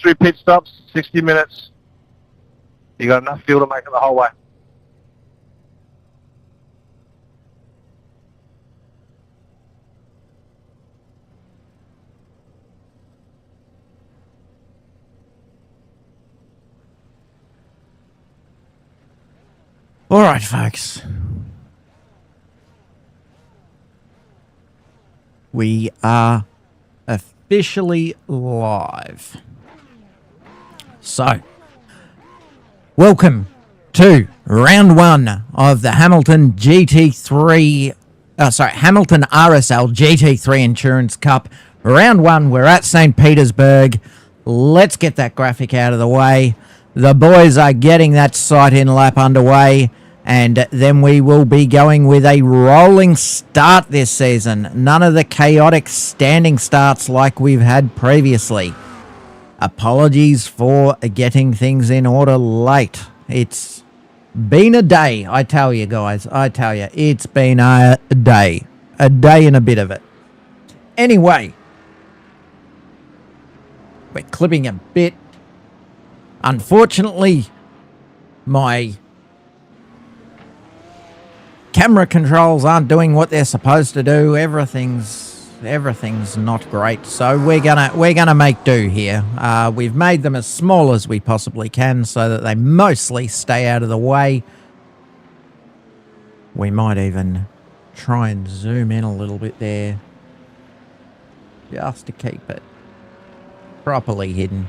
3 pit stops, 60 minutes. You got enough fuel to make it the whole way. All right, folks. We are officially live. So, welcome to round 1 of the Hamilton GT3, Hamilton RSL GT3 Insurance Cup. Round 1, we're at St. Petersburg. Let's get that graphic out of the way. The boys are getting that sight-in lap underway, and then we will be going with a rolling start this season. None of the chaotic standing starts like we've had previously. Apologies for getting things in order late. It's been a day, I tell you guys. I tell you, it's been a day. A day and a bit of it. Anyway, we're clipping a bit. Unfortunately, my camera controls aren't doing what they're supposed to do. Everything's not great, so we're gonna make do here. We've made them as small as we possibly can so that they mostly stay out of the way. We might even try and zoom in a little bit there, just to keep it properly hidden.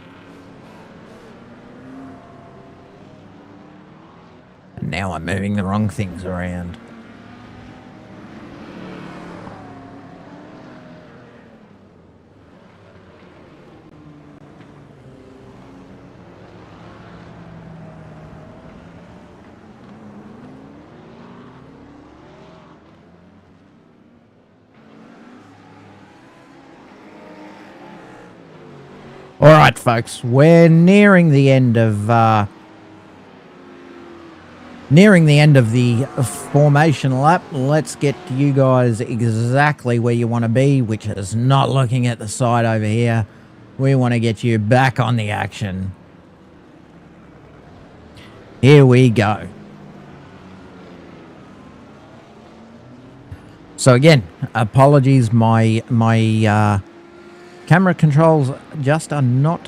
And now I'm moving the wrong things around. All right, folks, we're nearing the end of the formation lap. Let's get you guys exactly where you want to be, which is not looking at the side over here. We want to get you back on the action. Here we go. So again, apologies, my camera controls just are not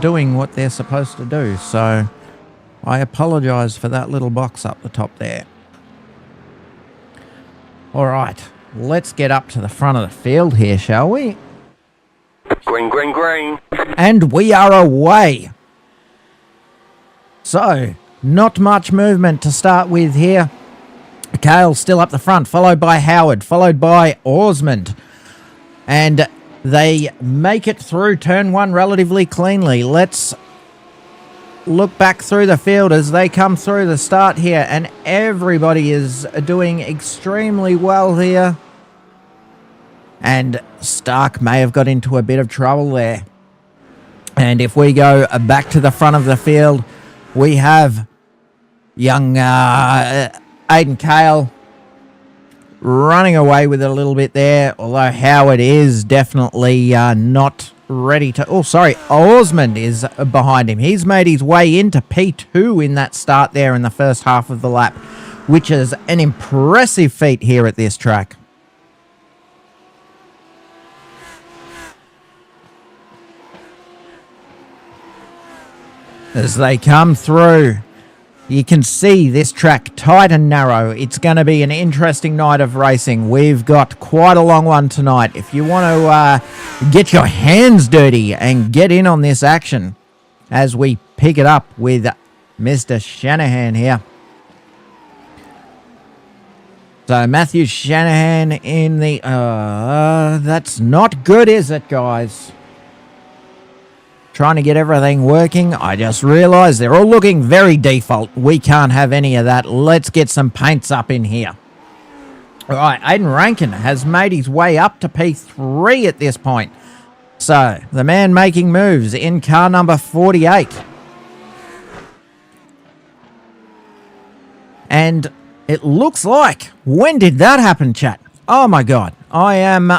doing what they're supposed to do, so I apologize for that little box up the top there. All right, let's get up to the front of the field here, shall we? Green, green, green. And we are away. So, not much movement to start with here. Kale still up the front, followed by Howard, followed by Osmond. And they make it through turn 1 relatively cleanly. Let's look back through the field as they come through the start here, and everybody is doing extremely well here. And Stark may have got into a bit of trouble there. And if we go back to the front of the field, we have young Aiden Kale running away with it a little bit there, although Howard is definitely not ready to... Oh, sorry, Osmond is behind him. He's made his way into P2 in that start there in the first half of the lap, which is an impressive feat here at this track. As they come through, you can see this track tight and narrow. It's going to be an interesting night of racing. We've got quite a long one tonight. If you want to get your hands dirty and get in on this action as we pick it up with Mr. Shanahan here. So Matthew Shanahan in the... that's not good, is it, guys? Trying to get everything working. I just realized they're all looking very default. We can't have any of that. Let's get some paints up in here. All right, Aiden Rankin has made his way up to P3 at this point. So, the man making moves in car number 48. And it looks like... When did that happen, chat? Oh, my God. I am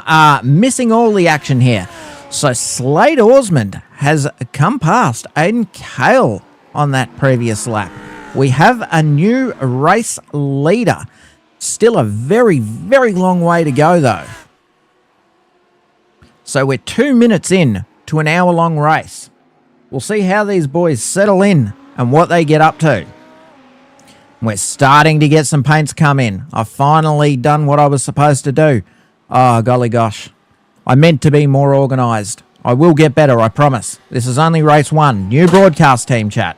missing all the action here. So Slade Osmond has come past Aiden Cale on that previous lap. We have a new race leader. Still a very, very long way to go, though. So we're 2 minutes in to an hour-long race. We'll see how these boys settle in and what they get up to. We're starting to get some paints come in. I've finally done what I was supposed to do. Oh, golly gosh. I meant to be more organised. I will get better, I promise. This is only race 1. New broadcast team chat.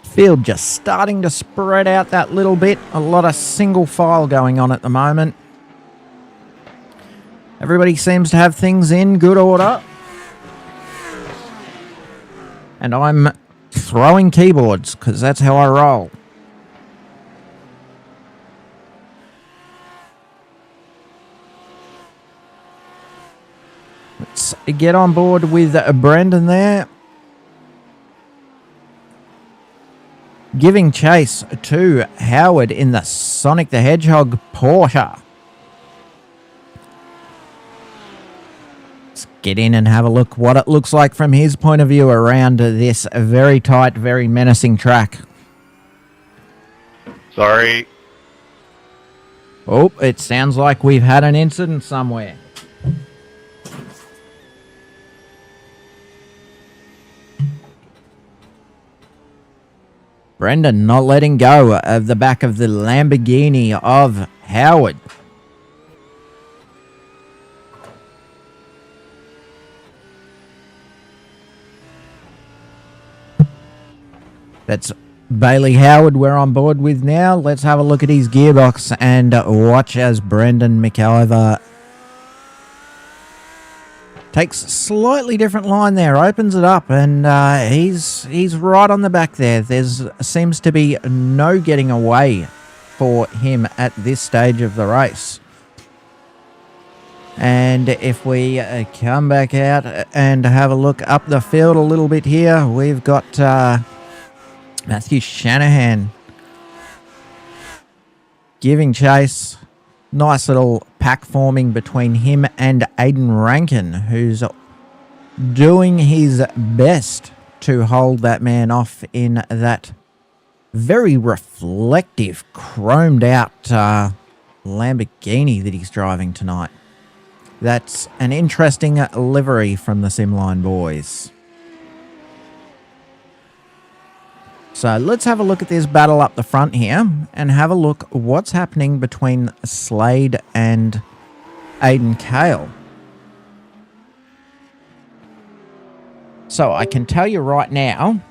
Field just starting to spread out that little bit. A lot of single file going on at the moment. Everybody seems to have things in good order. And I'm throwing keyboards because that's how I roll. Let's get on board with Brendan there. Giving chase to Howard in the Sonic the Hedgehog Porsche. Let's get in and have a look what it looks like from his point of view around this very tight, very menacing track. Sorry. Oh, it sounds like we've had an incident somewhere. Brendan not letting go of the back of the Lamborghini of Howard. That's Bailey Howard we're on board with now. Let's have a look at his gearbox and watch as Brendan McIver takes a slightly different line there, opens it up, and he's right on the back there. There's seems to be no getting away for him at this stage of the race. And if we come back out and have a look up the field a little bit here, we've got Matthew Shanahan giving chase. Nice little pack forming between him and Aiden Rankin, who's doing his best to hold that man off in that very reflective, chromed out Lamborghini that he's driving tonight. That's an interesting livery from the Simline boys. So let's have a look at this battle up the front here and have a look what's happening between Slade and Aiden Cale. So I can tell you right now,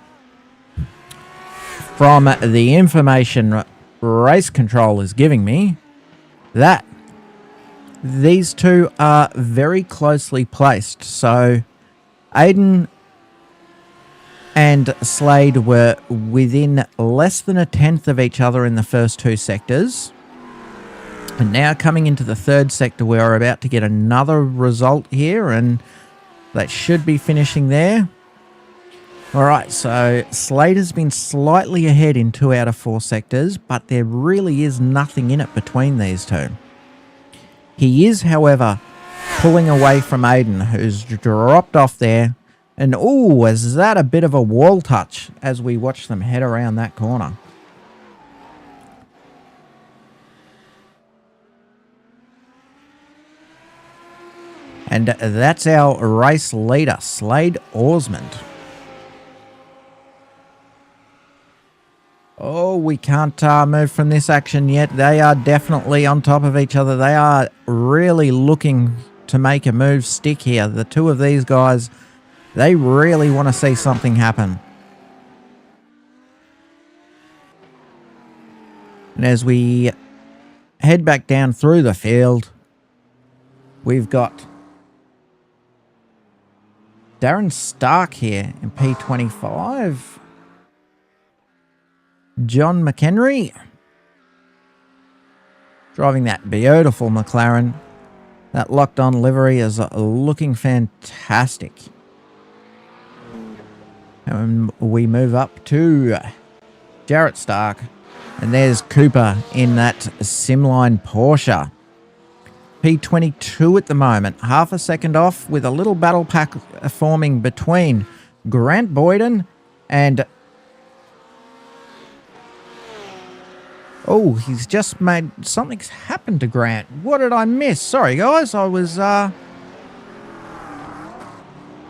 from the information race control is giving me, that these two are very closely placed. So Aiden and Slade were within less than a tenth of each other in the first two sectors. And now coming into the third sector, we're about to get another result here, and that should be finishing there. All right, so Slade has been slightly ahead in 2 out of 4 sectors, but there really is nothing in it between these two. He is, however, pulling away from Aiden, who's dropped off there. And, oh, is that a bit of a wall touch as we watch them head around that corner. And that's our race leader, Slade Osmond. Oh, we can't move from this action yet. They are definitely on top of each other. They are really looking to make a move stick here. The two of these guys, they really want to see something happen. And as we head back down through the field, we've got Darren Stark here in P25. John McHenry driving that beautiful McLaren. That locked on livery is looking fantastic. And we move up to Jarrett Stark. And there's Cooper in that Simline Porsche. P22 at the moment. Half a second off with a little battle pack forming between Grant Boyden and... Oh, he's just made... Something's happened to Grant. What did I miss? Sorry, guys. I was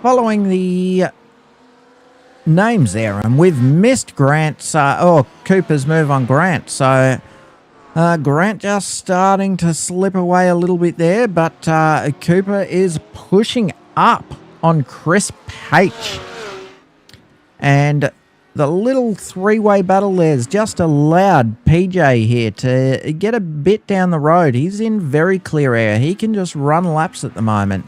following the names there, and we've missed Grant's... Cooper's move on Grant. So, Grant just starting to slip away a little bit there, but Cooper is pushing up on Chris Page. And... the little three-way battle there's just allowed PJ here to get a bit down the road. He's in very clear air. He can just run laps at the moment.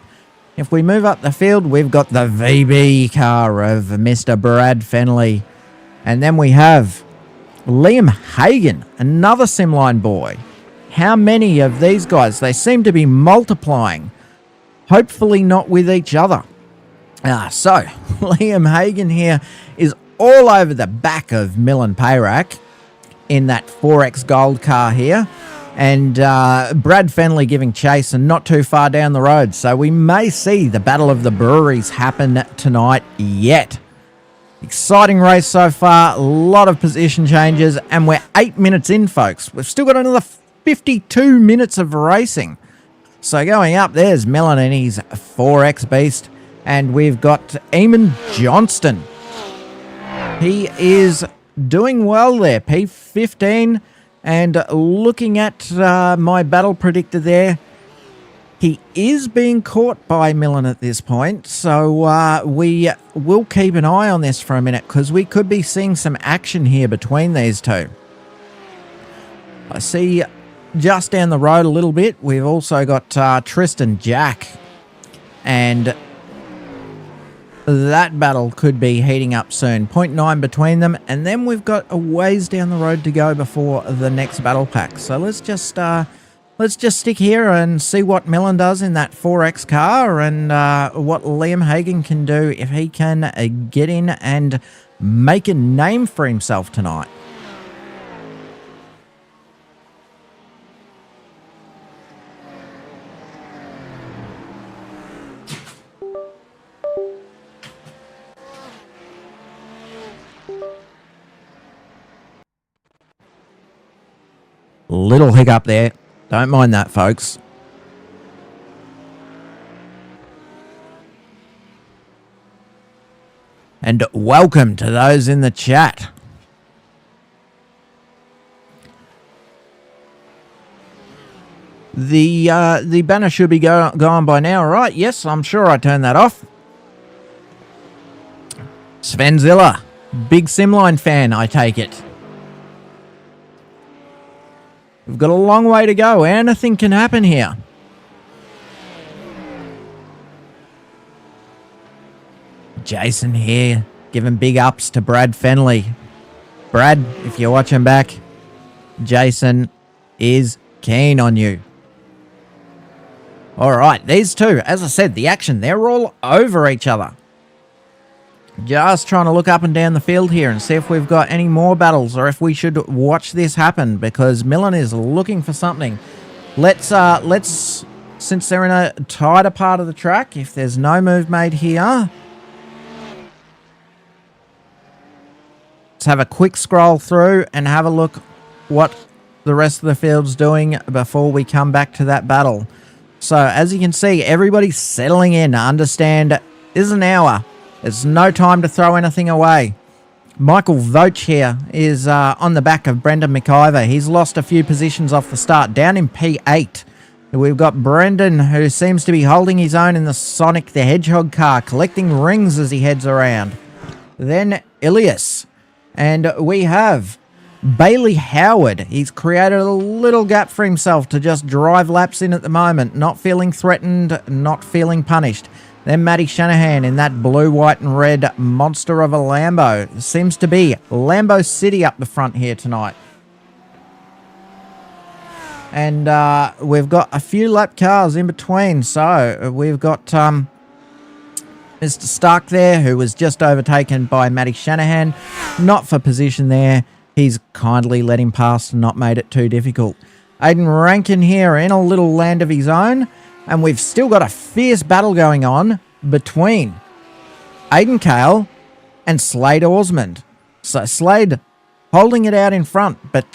If we move up the field, we've got the VB car of Mr. Brad Fenley. And then we have Liam Hagan, another Simline boy. How many of these guys? They seem to be multiplying. Hopefully not with each other. So, Liam Hagan here is all over the back of Milan Payrak in that 4X Gold car here. And Brad Fenley giving chase and not too far down the road. So we may see the Battle of the Breweries happen tonight yet. Exciting race so far. A lot of position changes. And we're 8 minutes in, folks. We've still got another 52 minutes of racing. So going up, there's Milan and his 4X Beast. And we've got Eamon Johnston. He is doing well there, P15, and looking at my battle predictor there, he is being caught by Milan at this point, so we will keep an eye on this for a minute, because we could be seeing some action here between these two. I see just down the road a little bit, we've also got Tristan Jack, and... that battle could be heating up soon. 0.9 between them, and then we've got a ways down the road to go before the next battle pack. So let's just stick here and see what Milan does in that 4X car, and what Liam Hagan can do if he can get in and make a name for himself tonight. Little hiccup there. Don't mind that, folks. And welcome to those in the chat. The banner should be gone by now, right? Yes, I'm sure I turned that off. Svenzilla, big Simline fan, I take it. We've got a long way to go. Anything can happen here. Jason here, giving big ups to Brad Fenley. Brad, if you're watching back, Jason is keen on you. All right, these two, as I said, the action, they're all over each other. Just trying to look up and down the field here and see if we've got any more battles or if we should watch this happen, because Milan is looking for something. Let's since they're in a tighter part of the track, if there's no move made here, let's have a quick scroll through and have a look what the rest of the field's doing before we come back to that battle. So as you can see, everybody's settling in. Understand, this is an hour. There's no time to throw anything away. Michael Voch here is on the back of Brendan McIver. He's lost a few positions off the start, down in P8. We've got Brendan, who seems to be holding his own in the Sonic the Hedgehog car, collecting rings as he heads around. Then Ilias. And we have Bailey Howard. He's created a little gap for himself to just drive laps in at the moment, not feeling threatened, not feeling punished. Then Matty Shanahan in that blue, white and red monster of a Lambo. Seems to be Lambo City up the front here tonight. And we've got a few lap cars in between. So we've got Mr. Stark there, who was just overtaken by Matty Shanahan. Not for position there. He's kindly let him pass and not made it too difficult. Aiden Rankin here in a little land of his own. And we've still got a fierce battle going on between Aiden Kale and Slade Osmond. So Slade holding it out in front, but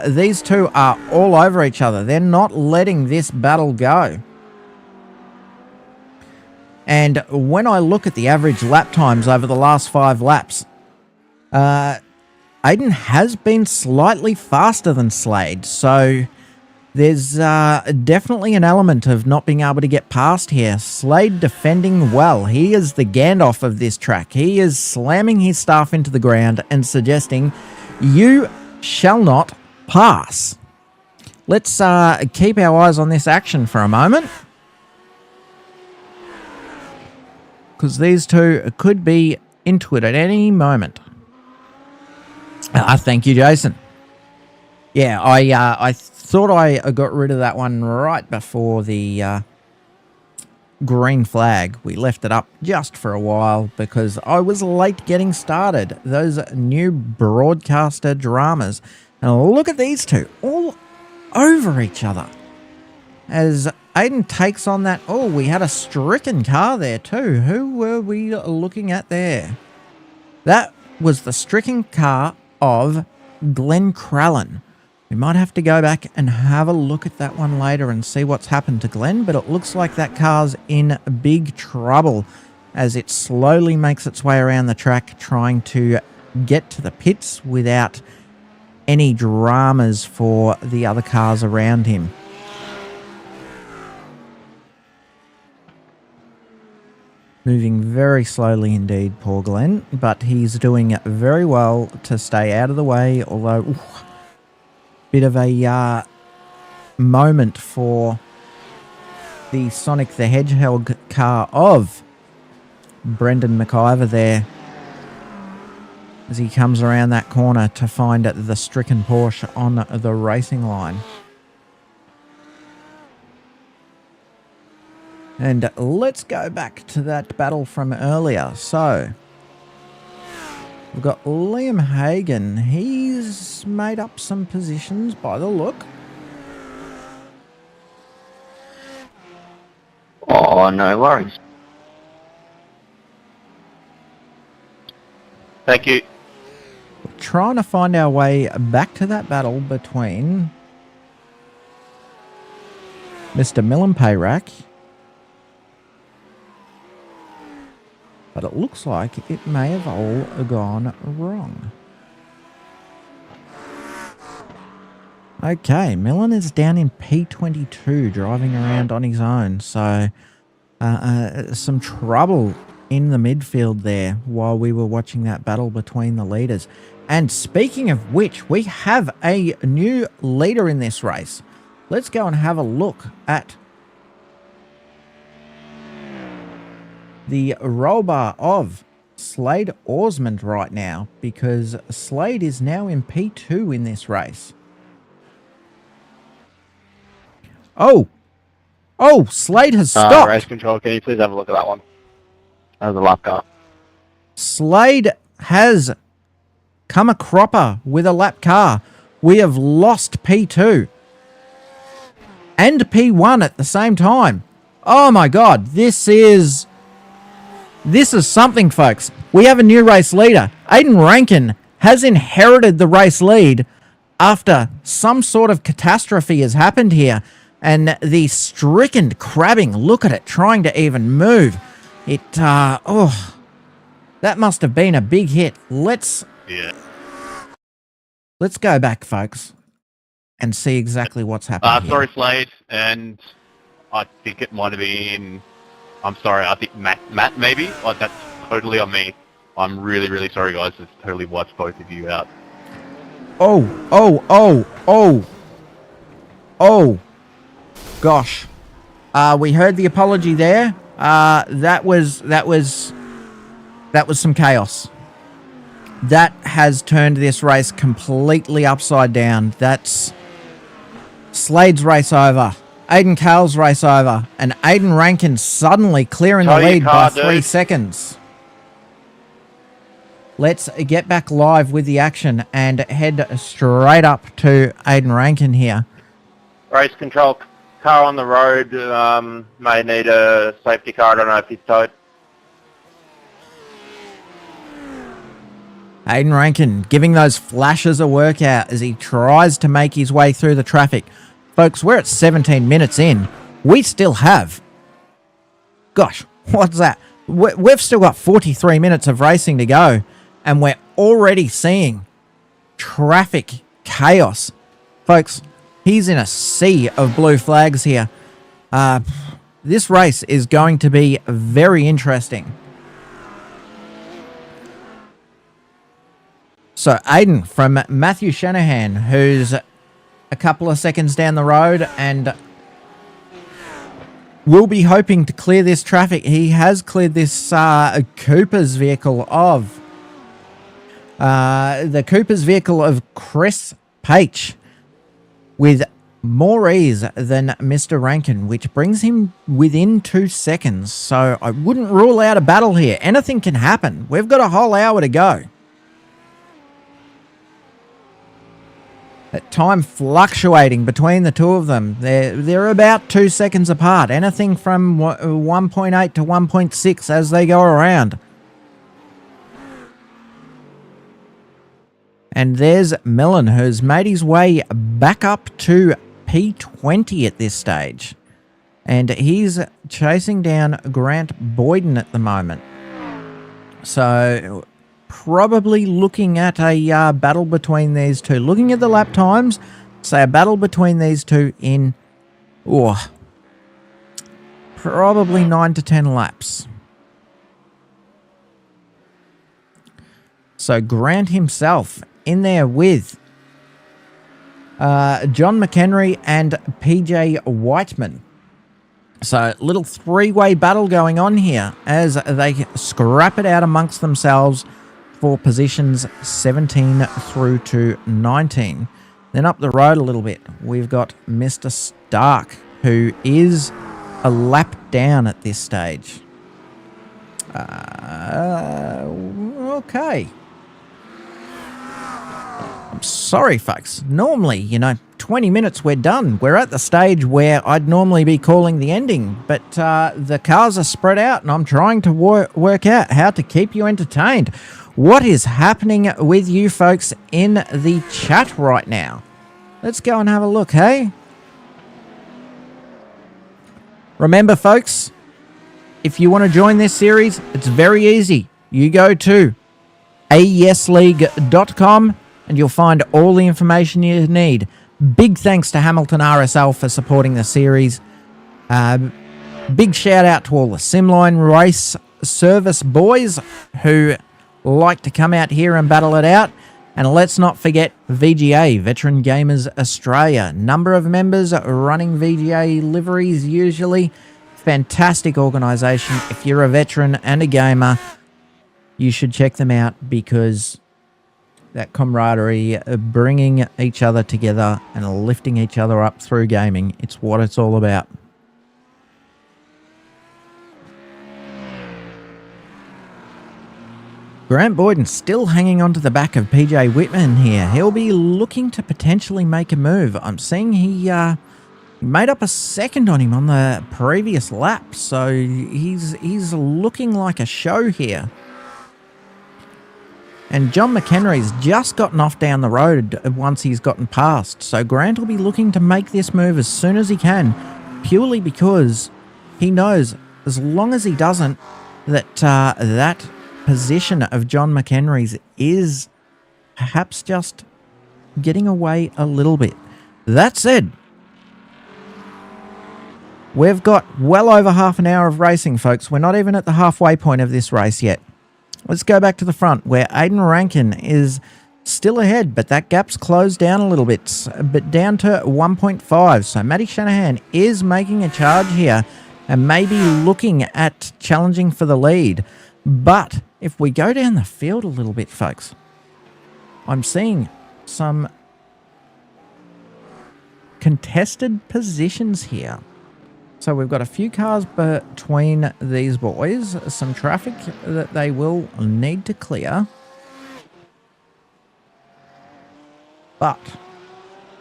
these two are all over each other. They're not letting this battle go. And when I look at the average lap times over the last 5 laps, Aiden has been slightly faster than Slade, so there's definitely an element of not being able to get past here. Slade defending well. He is the Gandalf of this track. He is slamming his staff into the ground and suggesting, you shall not pass. Let's keep our eyes on this action for a moment, because these two could be into it at any moment. Thank you, Jason. Yeah, I thought I got rid of that one right before the green flag. We left it up just for a while because I was late getting started. Those new broadcaster dramas. And look at these two, all over each other. As Aiden takes on that... Oh, we had a stricken car there too. Who were we looking at there? That was the stricken car of Glenn Crallen. We might have to go back and have a look at that one later and see what's happened to Glenn, but it looks like that car's in big trouble as it slowly makes its way around the track trying to get to the pits without any dramas for the other cars around him. Moving very slowly indeed, poor Glenn, but he's doing very well to stay out of the way, although... Ooh, bit of a moment for the Sonic the Hedgehog car of Brendan McIver there as he comes around that corner to find the stricken Porsche on the racing line. And let's go back to that battle from earlier. So we've got Liam Hagan. He's made up some positions by the look. Oh, no worries. Thank you. We're trying to find our way back to that battle between Mr. Millenpayrack. But it looks like it may have all gone wrong. Okay, Millen is down in P22, driving around on his own. So, some trouble in the midfield there while we were watching that battle between the leaders. And speaking of which, we have a new leader in this race. Let's go and have a look at the roll bar of Slade Osmond right now, because Slade is now in P2 in this race. Oh, Slade has stopped. Race control, can you please have a look at that one? That was a lap car. Slade has come a cropper with a lap car. We have lost P2 and P1 at the same time. Oh my God, this is something, folks. We have a new race leader. Aiden Rankin has inherited the race lead after some sort of catastrophe has happened here. And the stricken crabbing, look at it, trying to even move. That must have been a big hit. Let's go back, folks, and see exactly what's happened here. Sorry, Slade, and I think it might have been... I'm sorry, I think Matt maybe? Like, that's totally on me. I'm really, really sorry, guys. It's totally wiped both of you out. Gosh. We heard the apology there. That was some chaos. That has turned this race completely upside down. That's Slade's race over. Aiden Cale's race over. And Aiden Rankin suddenly clearing the Tow your lead car, by 3 dude. seconds. Let's get back live with the action and head straight up to Aiden Rankin here. Race control car on the road. May need a safety car. I don't know if he's towed. Aiden Rankin giving those flashes a workout as he tries to make his way through the traffic. Folks, we're at 17 minutes in. We still have... Gosh, what's that? We've still got 43 minutes of racing to go, and we're already seeing traffic chaos. Folks, he's in a sea of blue flags here. This race is going to be very interesting. So Aiden from Matthew Shanahan, who's a couple of seconds down the road and will be hoping to clear this traffic. He has cleared this Cooper's vehicle of Chris Page with more ease than Mr. Rankin, which brings him within 2 seconds. So I wouldn't rule out a battle here. Anything can happen. We've got a whole hour to go. At time fluctuating between the two of them. They're about 2 seconds apart. Anything from 1.8 to 1.6 as they go around. And there's Millen, who's made his way back up to P20 at this stage. And he's chasing down Grant Boyden at the moment. So probably looking at a battle between these two. Looking at the lap times, say a battle between these two in probably 9 to 10 laps. So Grant himself in there with John McHenry and PJ Whiteman. So little three-way battle going on here as they scrap it out amongst themselves for positions 17 through to 19. Then up the road a little bit, we've got Mr. Stark, who is a lap down at this stage. Okay. I'm sorry, folks. Normally, 20 minutes, we're done. We're at the stage where I'd normally be calling the ending, but the cars are spread out, and I'm trying to work out how to keep you entertained. What is happening with you folks in the chat right now? Let's go and have a look, hey? Remember, folks, if you want to join this series, it's very easy. You go to aesleague.com and you'll find all the information you need. Big thanks to Hamilton RSL for supporting the series. Big shout out to all the Simline Race Service boys who like to come out here and battle it out. And let's not forget VGA, Veteran Gamers Australia. Number of members running VGA liveries usually. Fantastic organisation. If you're a veteran and a gamer, you should check them out because that camaraderie, bringing each other together and lifting each other up through gaming, it's what it's all about. Grant Boyden still hanging on to the back of PJ Whitman here. He'll be looking to potentially make a move. I'm seeing he made up a second on him on the previous lap, so he's looking like a show here. And John McHenry's just gotten off down the road once he's gotten past, so Grant will be looking to make this move as soon as he can, purely because he knows as long as he doesn't, that that position of John McHenry's is perhaps just getting away a little bit. That said, we've got well over half an hour of racing, folks. We're not even at the halfway point of this race yet. Let's go back to the front where Aiden Rankin is still ahead, but that gap's closed down a little bit, but down to 1.5. So Matty Shanahan is making a charge here and maybe looking at challenging for the lead. But if we go down the field a little bit, folks, I'm seeing some contested positions here. So we've got a few cars between these boys, some traffic that they will need to clear. But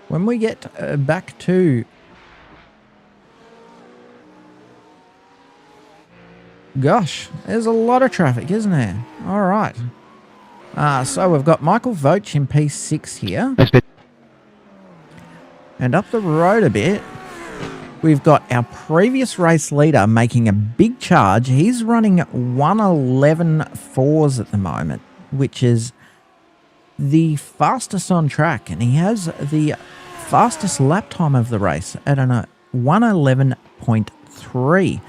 when we get back to... Gosh, there's a lot of traffic, isn't there? All right. So we've got Michael Vogt in P6 here. And up the road a bit, we've got our previous race leader making a big charge. He's running 1:11.4s at the moment, which is the fastest on track. And he has the fastest lap time of the race at a 1:11.3.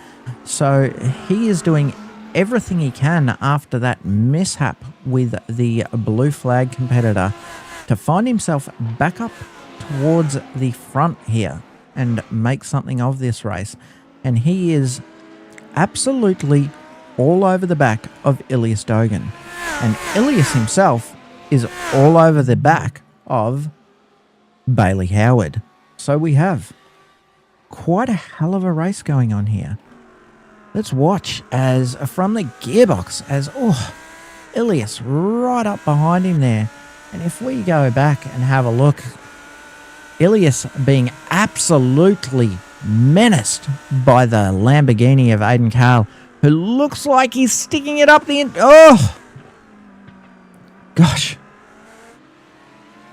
So he is doing everything he can after that mishap with the blue flag competitor to find himself back up towards the front here and make something of this race. And he is absolutely all over the back of Ilias Dogan. And Ilias himself is all over the back of Bailey Howard. So we have quite a hell of a race going on here. Let's watch as from the gearbox as, Ilias right up behind him there. And if we go back and have a look, Ilias being absolutely menaced by the Lamborghini of Aiden Cale, who looks like he's sticking it up the end. Oh! Gosh.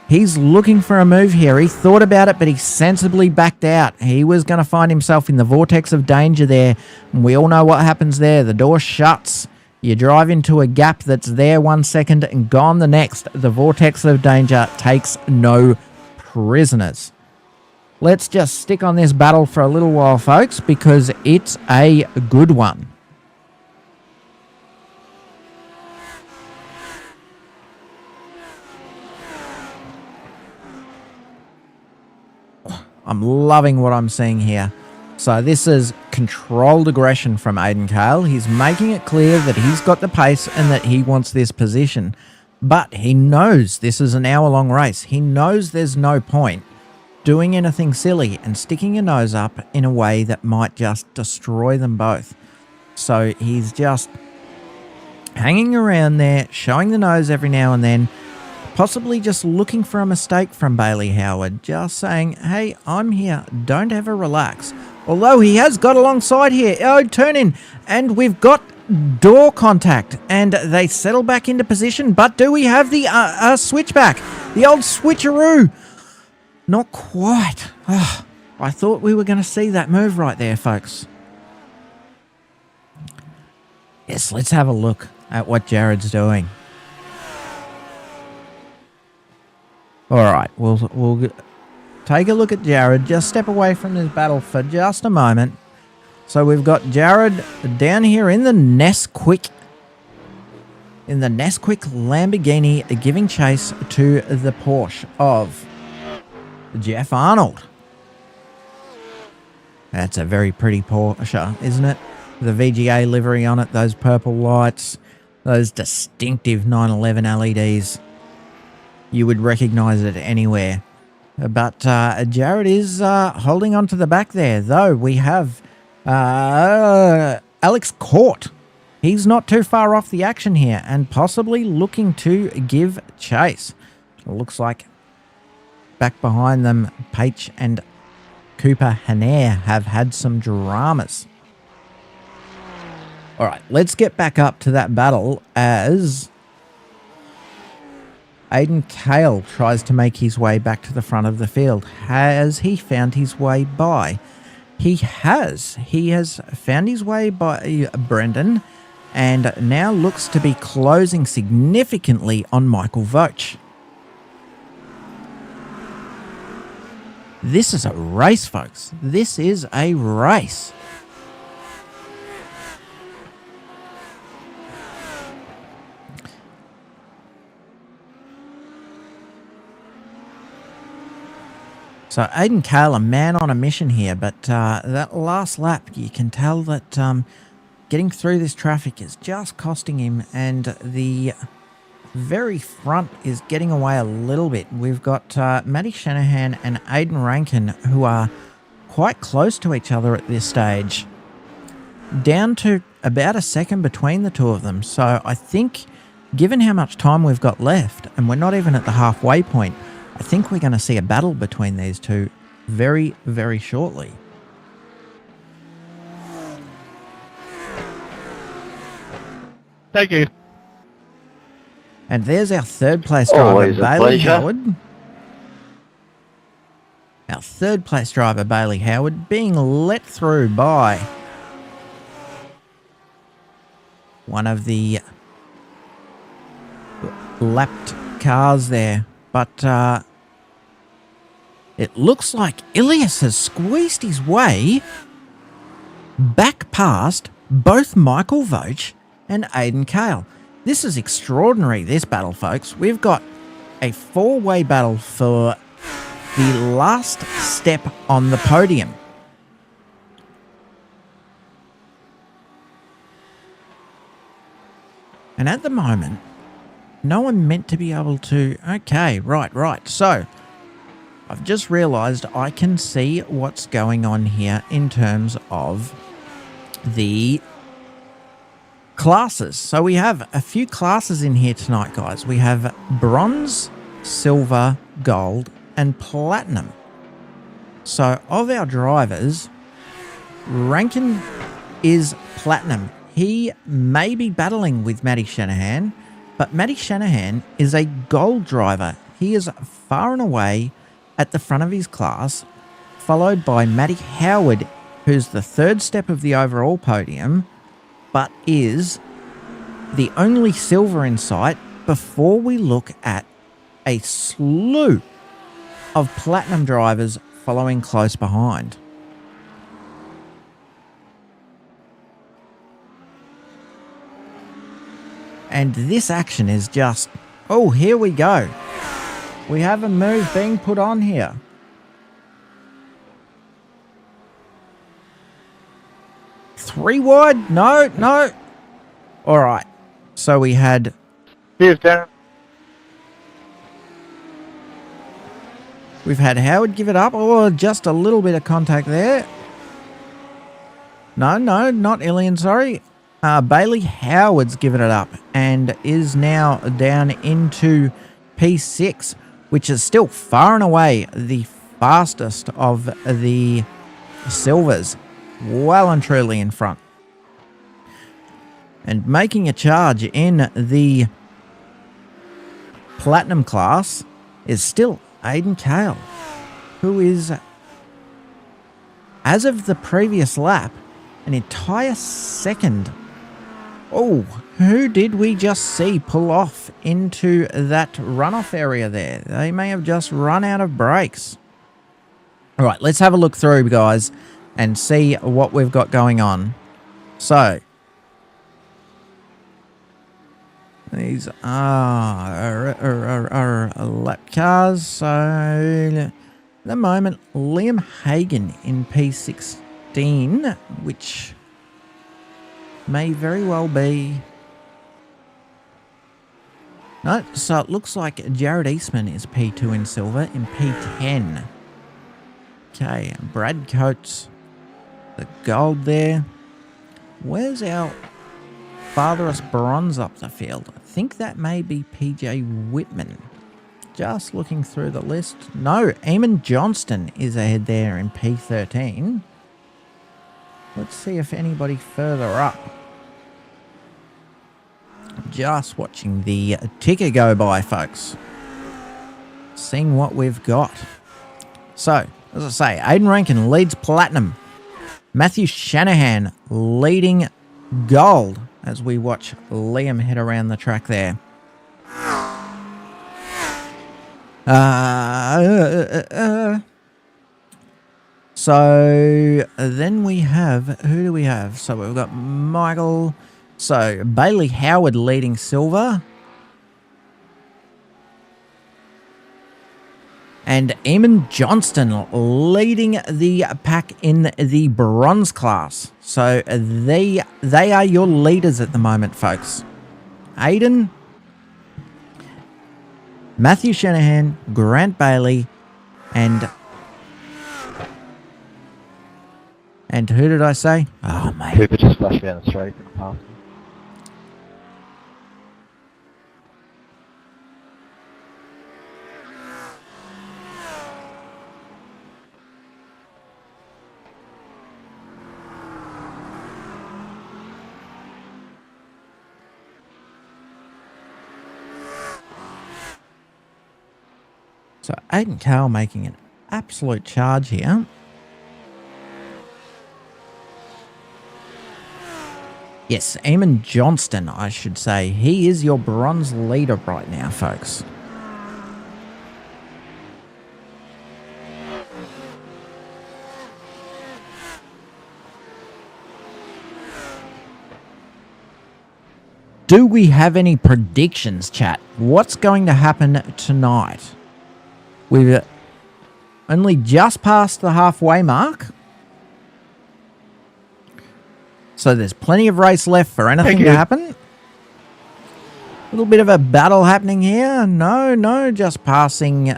He's looking for a move here. He thought about it, but he sensibly backed out. He was going to find himself in the vortex of danger there. And we all know what happens there. The door shuts. You drive into a gap that's there 1 second and gone the next. The vortex of danger takes no prisoners. Let's just stick on this battle for a little while, folks, because it's a good one. I'm loving what I'm seeing here. So this is controlled aggression from Aiden Cale. He's making it clear that he's got the pace and that he wants this position. But he knows this is an hour-long race. He knows there's no point doing anything silly and sticking your nose up in a way that might just destroy them both. So he's just hanging around there, showing the nose every now and then, possibly just looking for a mistake from Bailey Howard, just saying, hey, I'm here, don't ever relax. Although he has got alongside here, turn in, and we've got door contact, and they settle back into position, but do we have the switchback? The old switcheroo? Not quite. I thought we were going to see that move right there, folks. Yes, let's have a look at what Jared's doing. All right, we'll take a look at Jared. Just step away from this battle for just a moment. So we've got Jared down here in the Nesquik Lamborghini, giving chase to the Porsche of Jeff Arnold. That's a very pretty Porsche, isn't it? The VGA livery on it, those purple lights, those distinctive 911 LEDs. You would recognize it anywhere. But Jared is holding on to the back there, though we have Alex Court. He's not too far off the action here and possibly looking to give chase. It looks like back behind them, Paige and Cooper Hanair have had some dramas. All right, let's get back up to that battle as Aiden Cale tries to make his way back to the front of the field. Has he found his way by? He has. He has found his way by Brendan and now looks to be closing significantly on Michael Vogt. This is a race, folks. This is a race. So Aiden Cale, a man on a mission here, but that last lap, you can tell that getting through this traffic is just costing him, and the very front is getting away a little bit. We've got Matty Shanahan and Aiden Rankin, who are quite close to each other at this stage. Down to about a second between the two of them. So I think, given how much time we've got left, and we're not even at the halfway point, I think we're going to see a battle between these two very, very shortly. Thank you. And there's our third place driver, Always a Bailey pleasure. Howard. Our third place driver, Bailey Howard, being let through by one of the lapped cars there. But it looks like Ilias has squeezed his way back past both Michael Voch and Aidan Cale. This is extraordinary, this battle, folks. We've got a four-way battle for the last step on the podium. And at the moment, no one meant to be able to... Okay, right. So, I've just realised I can see what's going on here in terms of the classes. So we have a few classes in here tonight, guys. We have bronze, silver, gold, and platinum. So of our drivers, Rankin is platinum. He may be battling with Matty Shanahan, but Matty Shanahan is a gold driver. He is far and away at the front of his class, followed by Matty Howard, who's the third step of the overall podium, but is the only silver in sight before we look at a slew of platinum drivers following close behind. And this action is just... Oh, here we go. We have a move being put on here. Three wide? No. All right. So we had... Here's Darren. We've had Howard give it up. Oh, just a little bit of contact there. No, not Ilian, sorry. Bailey Howard's given it up and is now down into P6, which is still far and away the fastest of the silvers. Well and truly in front. And making a charge in the platinum class is still Aidan Cale, who is, as of the previous lap, an entire second. Oh, who did we just see pull off into that runoff area there? They may have just run out of brakes. All right, let's have a look through, guys, and see what we've got going on. So, these are lap cars. So, at the moment, Liam Hagen in P16, which may very well be... No, so it looks like Jared Eastman is P2 in silver in P10. Okay, Brad Coates, the gold there. Where's our farthest bronze up the field? I think that may be PJ Whitman. Just looking through the list. No, Eamon Johnston is ahead there in P13. Let's see if anybody further up. Just watching the ticker go by, folks. Seeing what we've got. So, as I say, Aiden Rankin leads platinum. Matthew Shanahan leading gold as we watch Liam head around the track there. So then we have, who do we have? So we've got Michael. So Bailey Howard leading silver. And Eamon Johnston leading the pack in the bronze class. So they are your leaders at the moment, folks. Aiden Matthew Shanahan, Grant Bailey, and who did I say? Oh, mate. Cooper just flashed down the straight. Past. So Aiden Cale making an absolute charge here. Yes, Eamon Johnston, I should say. He is your bronze leader right now, folks. Do we have any predictions, chat? What's going to happen tonight? We've only just passed the halfway mark. So there's plenty of race left for anything to happen. A little bit of a battle happening here. No, just passing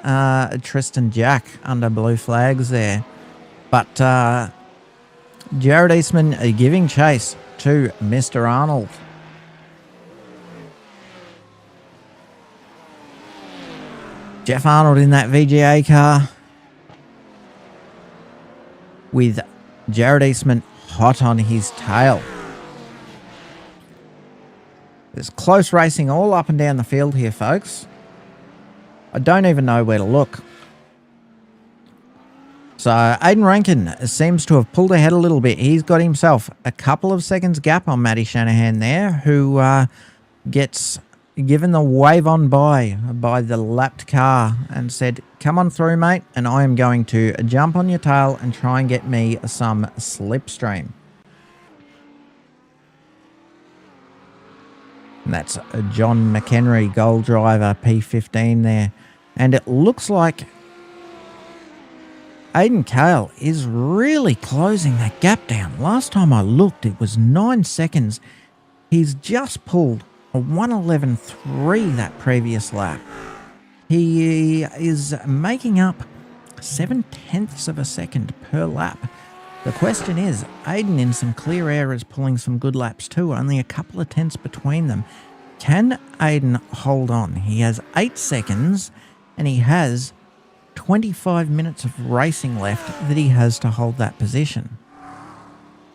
Tristan Jack under blue flags there. But Jared Eastman giving chase to Mr. Arnold. Jeff Arnold in that VGA car with Jared Eastman hot on his tail. There's close racing all up and down the field here, folks. I don't even know where to look. So Aiden Rankin seems to have pulled ahead a little bit. He's got himself a couple of seconds gap on Matty Shanahan there, who gets given the wave on by the lapped car and said, come on through, mate, and I am going to jump on your tail and try and get me some slipstream. And that's John McHenry, goal driver, P15 there. And it looks like Aiden Cale is really closing that gap down. Last time I looked, it was 9 seconds. He's just pulled a 1:11.3 that previous lap. He is making up 0.7 of a second per lap. The question is, Aiden in some clear air is pulling some good laps too, only a couple of tenths between them. Can Aiden hold on? He has 8 seconds and he has 25 minutes of racing left that he has to hold that position.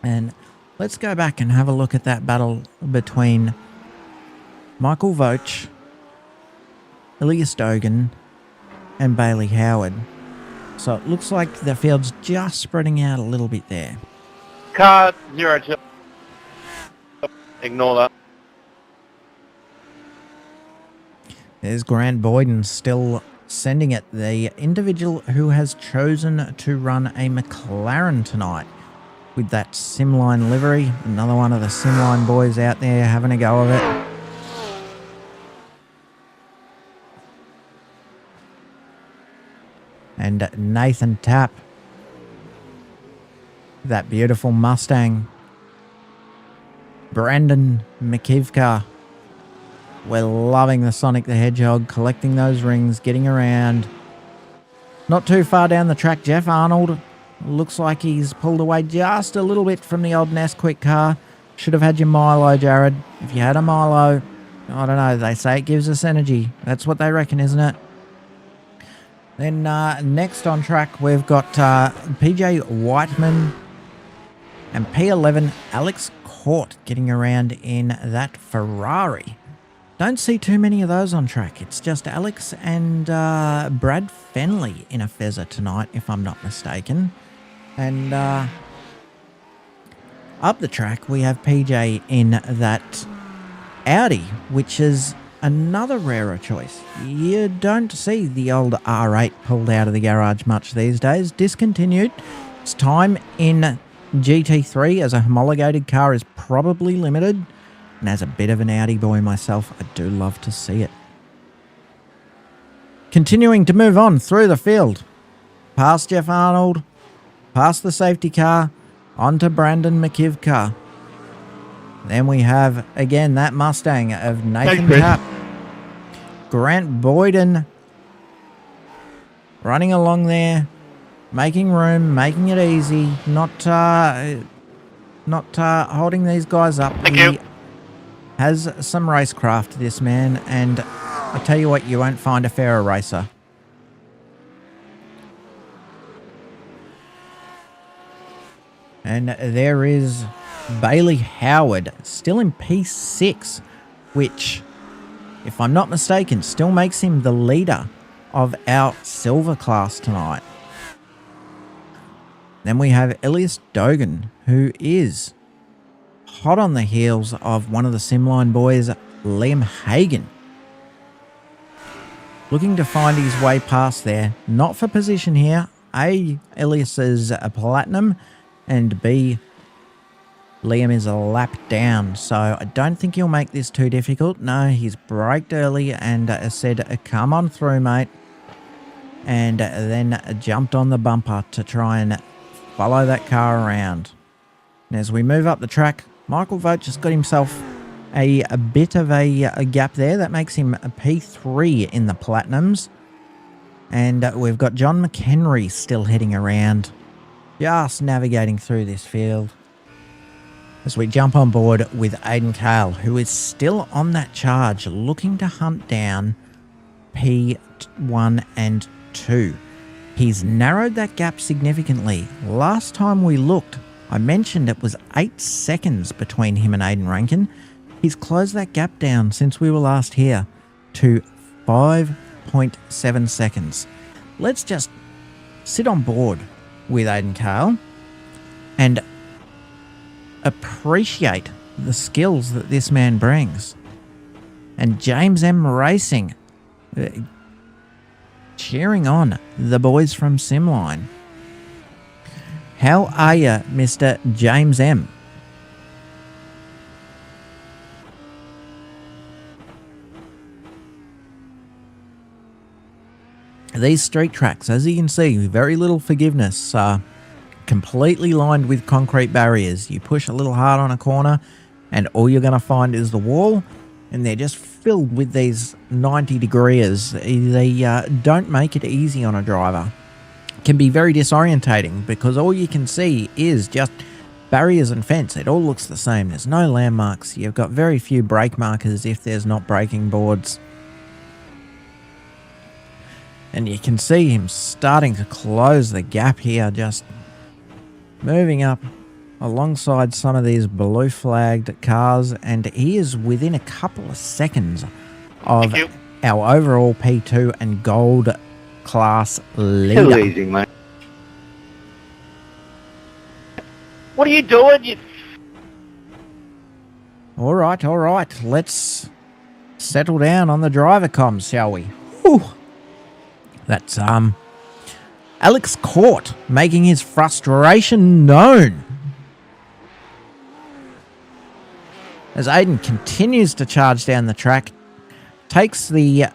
And let's go back and have a look at that battle between Michael Vogt, Elias Dogan, and Bailey Howard. So it looks like the field's just spreading out a little bit there. Car 02. Ignore that. There's Grant Boyden still sending it. The individual who has chosen to run a McLaren tonight with that Simline livery. Another one of the Simline boys out there having a go of it. And Nathan Tapp, that beautiful Mustang. Brandon McKivka. We're loving the Sonic the Hedgehog, collecting those rings, getting around. Not too far down the track, Jeff Arnold. Looks like he's pulled away just a little bit from the old Nesquik car. Should have had your Milo, Jared. If you had a Milo, I don't know, they say it gives us energy. That's what they reckon, isn't it? Then next on track, we've got PJ Whiteman and P11 Alex Court getting around in that Ferrari. Don't see too many of those on track. It's just Alex and Brad Fenley in a Fezzer tonight, if I'm not mistaken. And up the track, we have PJ in that Audi, which is another rarer choice. You don't see the old R8 pulled out of the garage much these days. Discontinued. Its time in GT3 as a homologated car is probably limited. And as a bit of an Audi boy myself, I do love to see it. Continuing to move on through the field. Past Jeff Arnold. Past the safety car. Onto Brandon McKivka. Then we have, again, that Mustang of Nathan Tapp. Grant Boyden running along there, making room, making it easy, not holding these guys up. Thank He you. has some racecraft, this man, and I tell you what, you won't find a fairer racer. And there is Bailey Howard, still in P6, which, if I'm not mistaken, still makes him the leader of our silver class tonight. Then we have Elias Dogan, who is hot on the heels of one of the Simline boys, Liam Hagan. Looking to find his way past there, not for position here. A, Elias is a platinum, and B, Liam is a lap down, so I don't think he'll make this too difficult. No, he's braked early and said, come on through, mate. And then jumped on the bumper to try and follow that car around. And as we move up the track, Michael Vogt just got himself a bit of a gap there. That makes him a P3 in the Platinums. And we've got John McHenry still heading around, just navigating through this field. As we jump on board with Aidan Cale, who is still on that charge, looking to hunt down P1 and 2. He's narrowed that gap significantly. Last time we looked, I mentioned it was 8 seconds between him and Aidan Rankin. He's closed that gap down since we were last here to 5.7 seconds. Let's just sit on board with Aidan Cale and appreciate the skills that this man brings. And James M Racing cheering on the boys from Simline. How are you, Mr. James M? These street tracks, as you can see, very little forgiveness. Completely lined with concrete barriers. You push a little hard on a corner and all you're going to find is the wall, and they're just filled with these 90 degrees. They don't make it easy on a driver. It can be very disorientating because all you can see is just barriers and fence. It all looks the same. There's no landmarks. You've got very few brake markers if there's not braking boards. And you can see him starting to close the gap here, just moving up alongside some of these blue flagged cars, and he is within a couple of seconds of our overall P2 and gold class leader. Too easy, mate. What are you doing? All right. Let's settle down on the driver comms, shall we? Whew. That's Alex Court making his frustration known as Aidan continues to charge down the track, takes the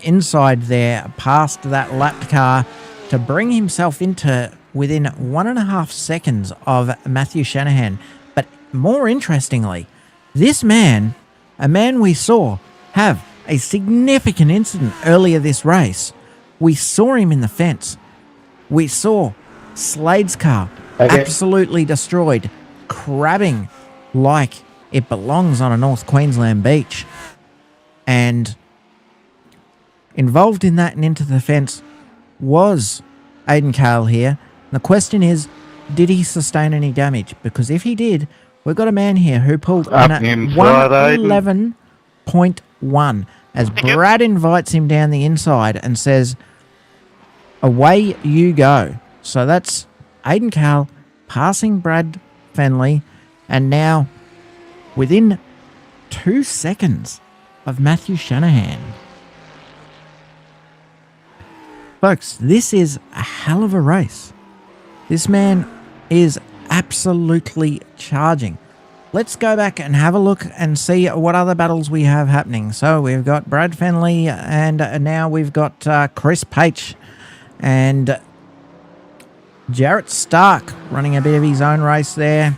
inside there past that lapped car to bring himself into within 1.5 seconds of Matthew Shanahan. But more interestingly, this man, a man we saw have a significant incident earlier this race. We saw him in the fence. We saw Slade's car absolutely destroyed, crabbing like it belongs on a North Queensland beach. And involved in that and into the fence was Aidan Cale here. The question is, did he sustain any damage? Because if he did, we've got a man here who pulled in at 111.1 as Brad invites him down the inside and says, away you go. So that's Aidan Cale passing Brad Fenley, and now within 2 seconds of Matthew Shanahan. Folks, this is a hell of a race. This man is absolutely charging. Let's go back and have a look and see what other battles we have happening. So we've got Brad Fenley, and now we've got Chris Paich and Jarrett Stark running a bit of his own race there.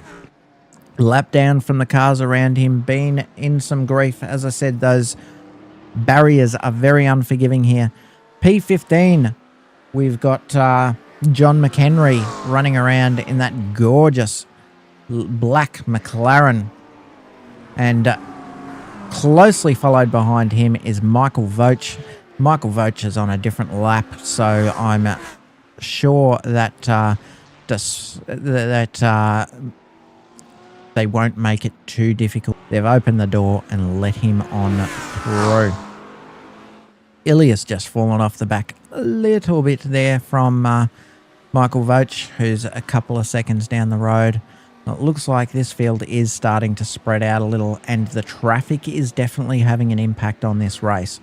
lap down from the cars around him, been in some grief. As I said, those barriers are very unforgiving here. P15, we've got John McHenry running around in that gorgeous black McLaren. And closely followed behind him is Michael Vogt. Michael Vogt is on a different lap, so I'm sure that they won't make it too difficult. They've opened the door and let him on through. Ilias just fallen off the back a little bit there from Michael Vogt, who's a couple of seconds down the road. It looks like this field is starting to spread out a little, and the traffic is definitely having an impact on this race.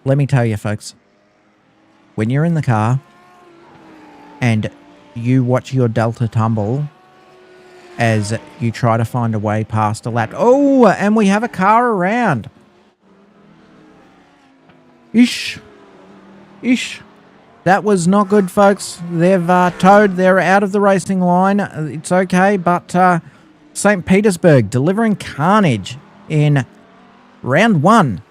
Let me tell you, folks, when you're in the car and you watch your Delta tumble as you try to find a way past a lap. Oh, and we have a car around. Ish. That was not good, folks. They've towed. They're out of the racing line. It's okay, but St. Petersburg delivering carnage in round 1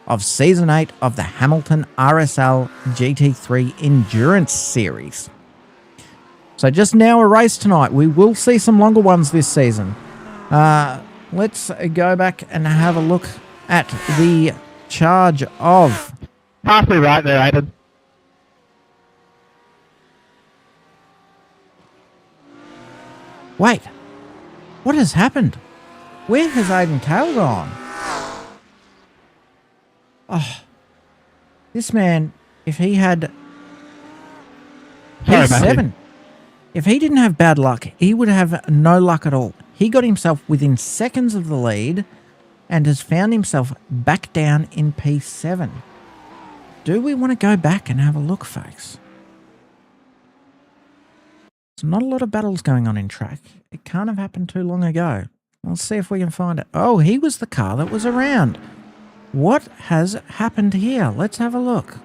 of Season 8 of the Hamilton RSL GT3 Endurance Series. So just now a race tonight. We will see some longer ones this season. Let's go back and have a look at the charge of... Halfway right there, Aiden. Wait, what has happened? Where has Aiden Cale gone? Oh, this man, if he had Sorry, P7, Matthew. if he didn't have bad luck, he would have no luck at all. He got himself within seconds of the lead and has found himself back down in P7. Do we want to go back and have a look, folks? There's not a lot of battles going on in track. It can't have happened too long ago. Let's see if we can find it. Oh, he was the car that was around. What has happened here? Let's have a look.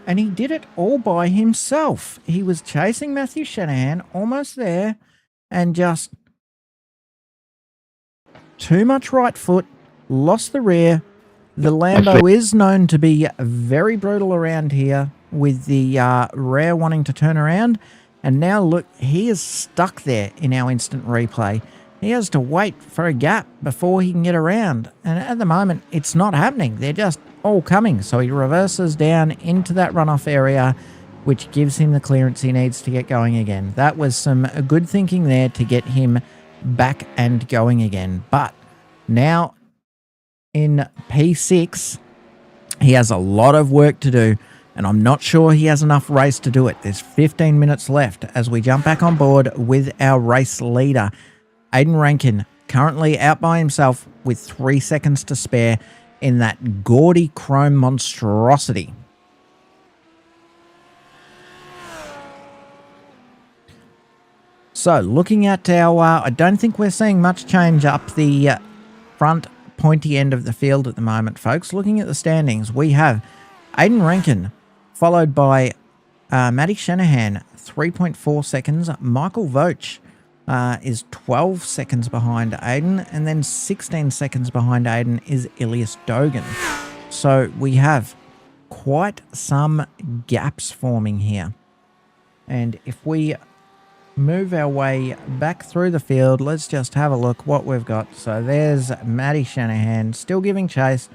And he did it all by himself. He was chasing Matthew Shanahan, almost there, and just too much right foot, lost the rear. The Lambo is known to be very brutal around here, with the rear wanting to turn around. And now look, he is stuck there in our instant replay. He has to wait for a gap before he can get around. And at the moment, it's not happening. They're just all coming. So he reverses down into that runoff area, which gives him the clearance he needs to get going again. That was some good thinking there to get him back and going again. But now in P6, he has a lot of work to do, and I'm not sure he has enough race to do it. There's 15 minutes left as we jump back on board with our race leader. Aiden Rankin currently out by himself with 3 seconds to spare in that gaudy chrome monstrosity. So looking at our, I don't think we're seeing much change up the front pointy end of the field at the moment, folks. Looking at the standings, we have Aiden Rankin followed by Matty Shanahan, 3.4 seconds. Michael Vogt is 12 seconds behind Aiden, and then 16 seconds behind Aiden is Ilias Dogan. So we have quite some gaps forming here. And if we move our way back through the field, let's just have a look what we've got. So there's Matty Shanahan still giving chase,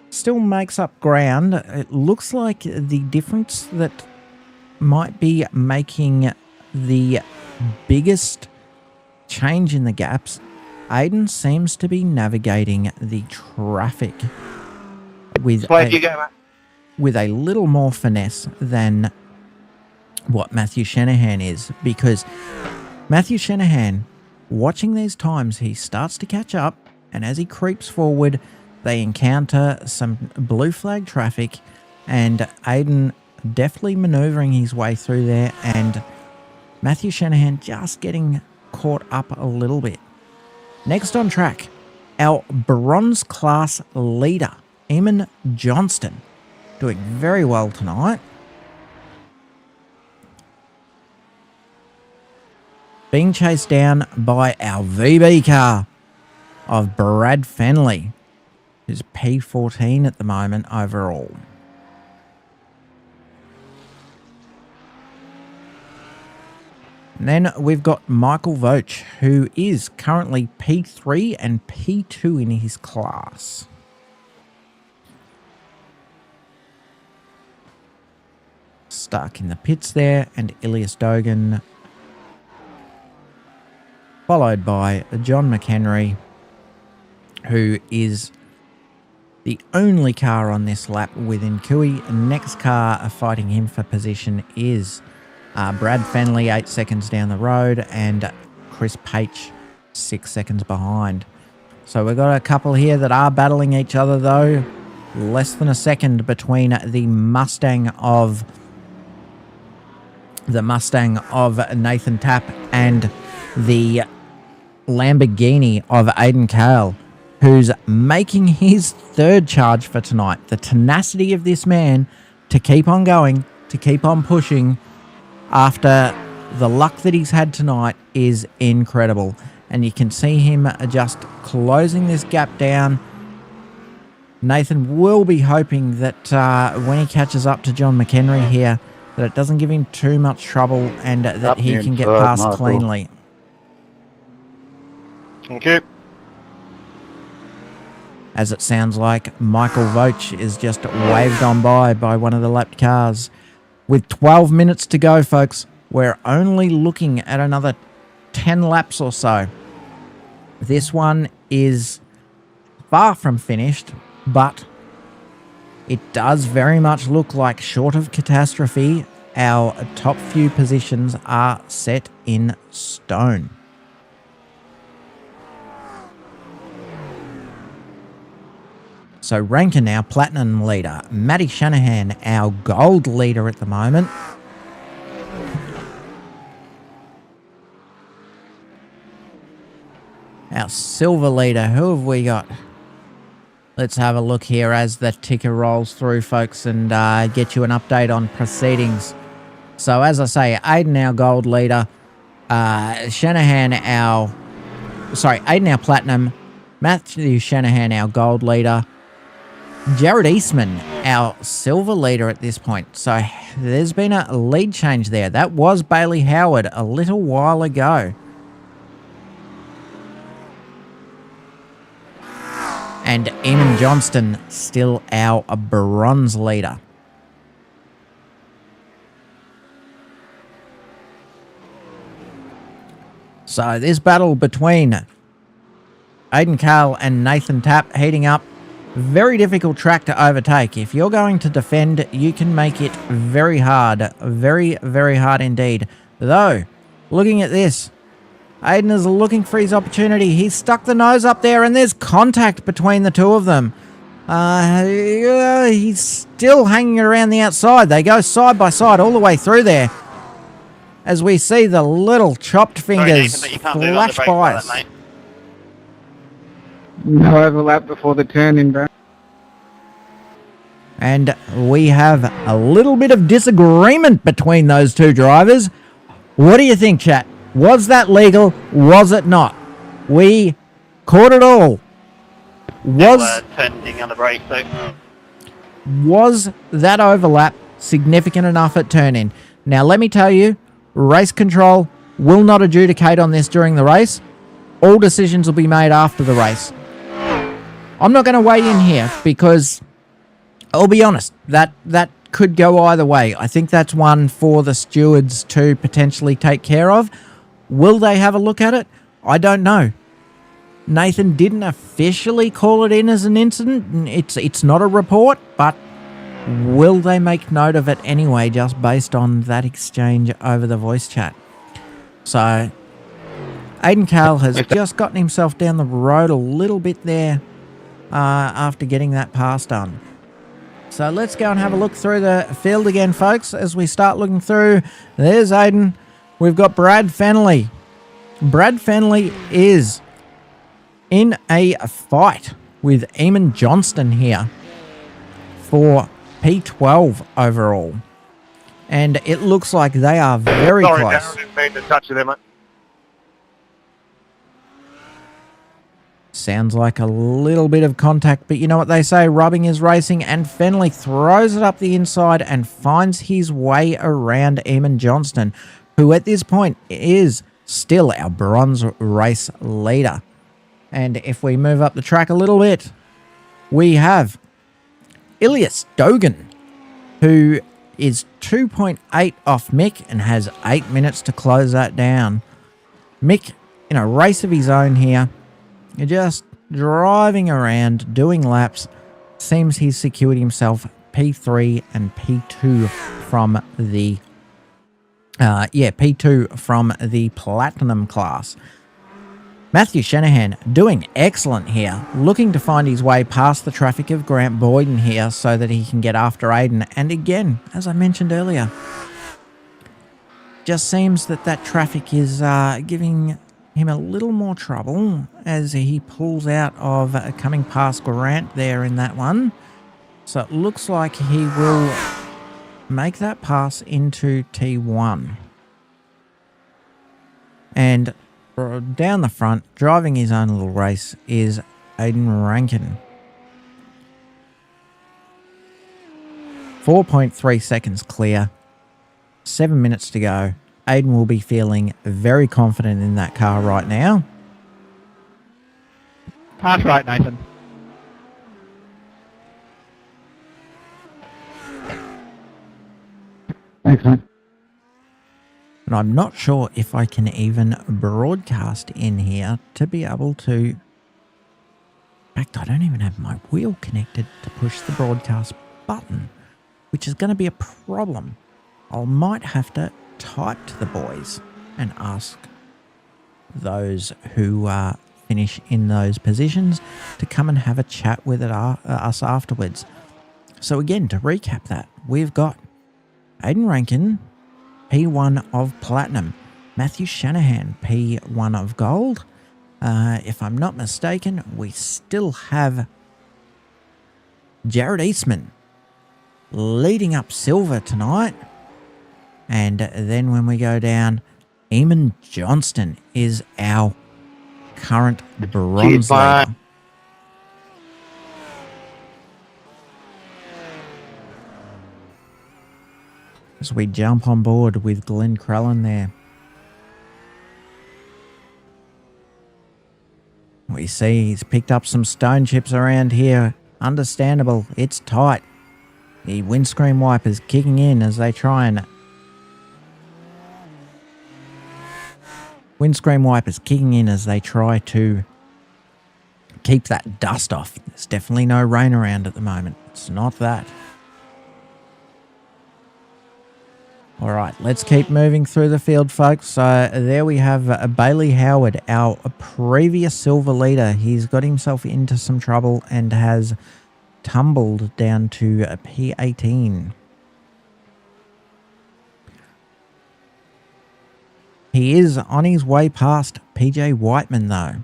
still makes up ground. It looks like the difference that might be making the biggest change in the gaps, Aiden seems to be navigating the traffic with a little more finesse than what Matthew Shanahan is, because Matthew Shanahan, watching these times, he starts to catch up, and as he creeps forward, they encounter some blue flag traffic, and Aiden deftly maneuvering his way through there, and Matthew Shanahan just getting caught up a little bit. Next on track, our bronze class leader, Eamon Johnston, doing very well tonight. Being chased down by our VB car of Brad Fenley, who's P14 at the moment overall. And then we've got Michael Voch, who is currently P3 and P2 in his class. Stuck in the pits there, and Ilias Dogan, followed by John McHenry, who is the only car on this lap within Cooey. Next car fighting him for position is Brad Fenley, 8 seconds down the road, and Chris Page, 6 seconds behind. So we've got a couple here that are battling each other, though. Less than a second between the Mustang of Nathan Tapp and the Lamborghini of Aiden Cale, who's making his third charge for tonight. The tenacity of this man to keep on going, to keep on pushing after the luck that he's had tonight is incredible. And you can see him just closing this gap down. Nathan will be hoping that when he catches up to John McHenry here, that it doesn't give him too much trouble and that he can get past cleanly. Okay. As it sounds like Michael Voch is just waved on by one of the lapped cars. With 12 minutes to go, folks, we're only looking at another 10 laps or so. This one is far from finished, but it does very much look like, short of catastrophe, our top few positions are set in stone. So Rankin, our platinum leader. Matty Shanahan, our gold leader at the moment. Our silver leader, who have we got? Let's have a look here as the ticker rolls through, folks, and get you an update on proceedings. So as I say, Aiden, our gold leader. Aiden, our platinum. Matthew Shanahan, our gold leader. Jared Eastman, our silver leader at this point. So there's been a lead change there. That was Bailey Howard a little while ago. And Eamon Johnston still our bronze leader. So this battle between Aiden Cale and Nathan Tapp heating up. Very difficult track to overtake. If you're going to defend, you can make it very hard. Very, very hard indeed. Though, looking at this, Aiden is looking for his opportunity. He's stuck the nose up there, and there's contact between the two of them. He's still hanging around the outside. They go side by side all the way through there. As we see the little chopped fingers flash by us. No overlap before the turn in, bro. And we have a little bit of disagreement between those two drivers. What do you think, chat? Was that legal? Was it not? We caught it all. Was turning on the brake, so. Was that overlap significant enough at turn-in? Now, let me tell you, race control will not adjudicate on this during the race. All decisions will be made after the race. I'm not going to weigh in here because, I'll be honest, that could go either way. I think that's one for the stewards to potentially take care of. Will they have a look at it? I don't know. Nathan didn't officially call it in as an incident. It's not a report, but will they make note of it anyway, just based on that exchange over the voice chat? So, Aiden Cale has just gotten himself down the road a little bit there after getting that pass done. So let's go and have a look through the field again, folks, as we start looking through. There's Aiden. We've got Brad Fenley. Brad Fenley is in a fight with Eamon Johnston here for P12 overall. And it looks like they are very Sorry, close. Darren, didn't mean to touch you there, mate. Sounds like a little bit of contact, but you know what they say, rubbing is racing, and Fenley throws it up the inside and finds his way around Eamon Johnston, who at this point is still our bronze race leader. And if we move up the track a little bit, we have Ilias Dogan, who is 2.8 off Mick and has 8 minutes to close that down. Mick, in a race of his own here, just driving around, doing laps. Seems he's secured himself P3 and P2 from the P2 from the Platinum class. Matthew Shanahan doing excellent here, looking to find his way past the traffic of Grant Boyden here so that he can get after Aiden. And again, as I mentioned earlier, just seems that traffic is giving him a little more trouble as he pulls out of coming past Grant there in that one. So it looks like he will make that pass into T1. And down the front, driving his own little race, is Aiden Rankin. 4.3 seconds clear. 7 minutes to go. Aiden will be feeling very confident in that car right now. Pass right, Nathan. Thanks, mate. And I'm not sure if I can even broadcast in here to be able to... In fact, I don't even have my wheel connected to push the broadcast button, which is going to be a problem. I might have to type to the boys and ask those who finish in those positions to come and have a chat with us afterwards. So again, to recap that, we've got Aiden Rankin, P1 of Platinum, Matthew Shanahan, P1 of Gold. If I'm not mistaken, we still have Jared Eastman leading up Silver tonight. And then when we go down, Eamon Johnston is our current bronze leader. As we jump on board with Glenn Crellin there. We see he's picked up some stone chips around here. Understandable, it's tight. The windscreen wipers kicking in as they try and... Windscreen wipers kicking in as they try to keep that dust off. There's definitely no rain around at the moment. It's not that. All right, let's keep moving through the field, folks. So there we have Bailey Howard, our previous silver leader. He's got himself into some trouble and has tumbled down to P18. He is on his way past PJ Whiteman, though.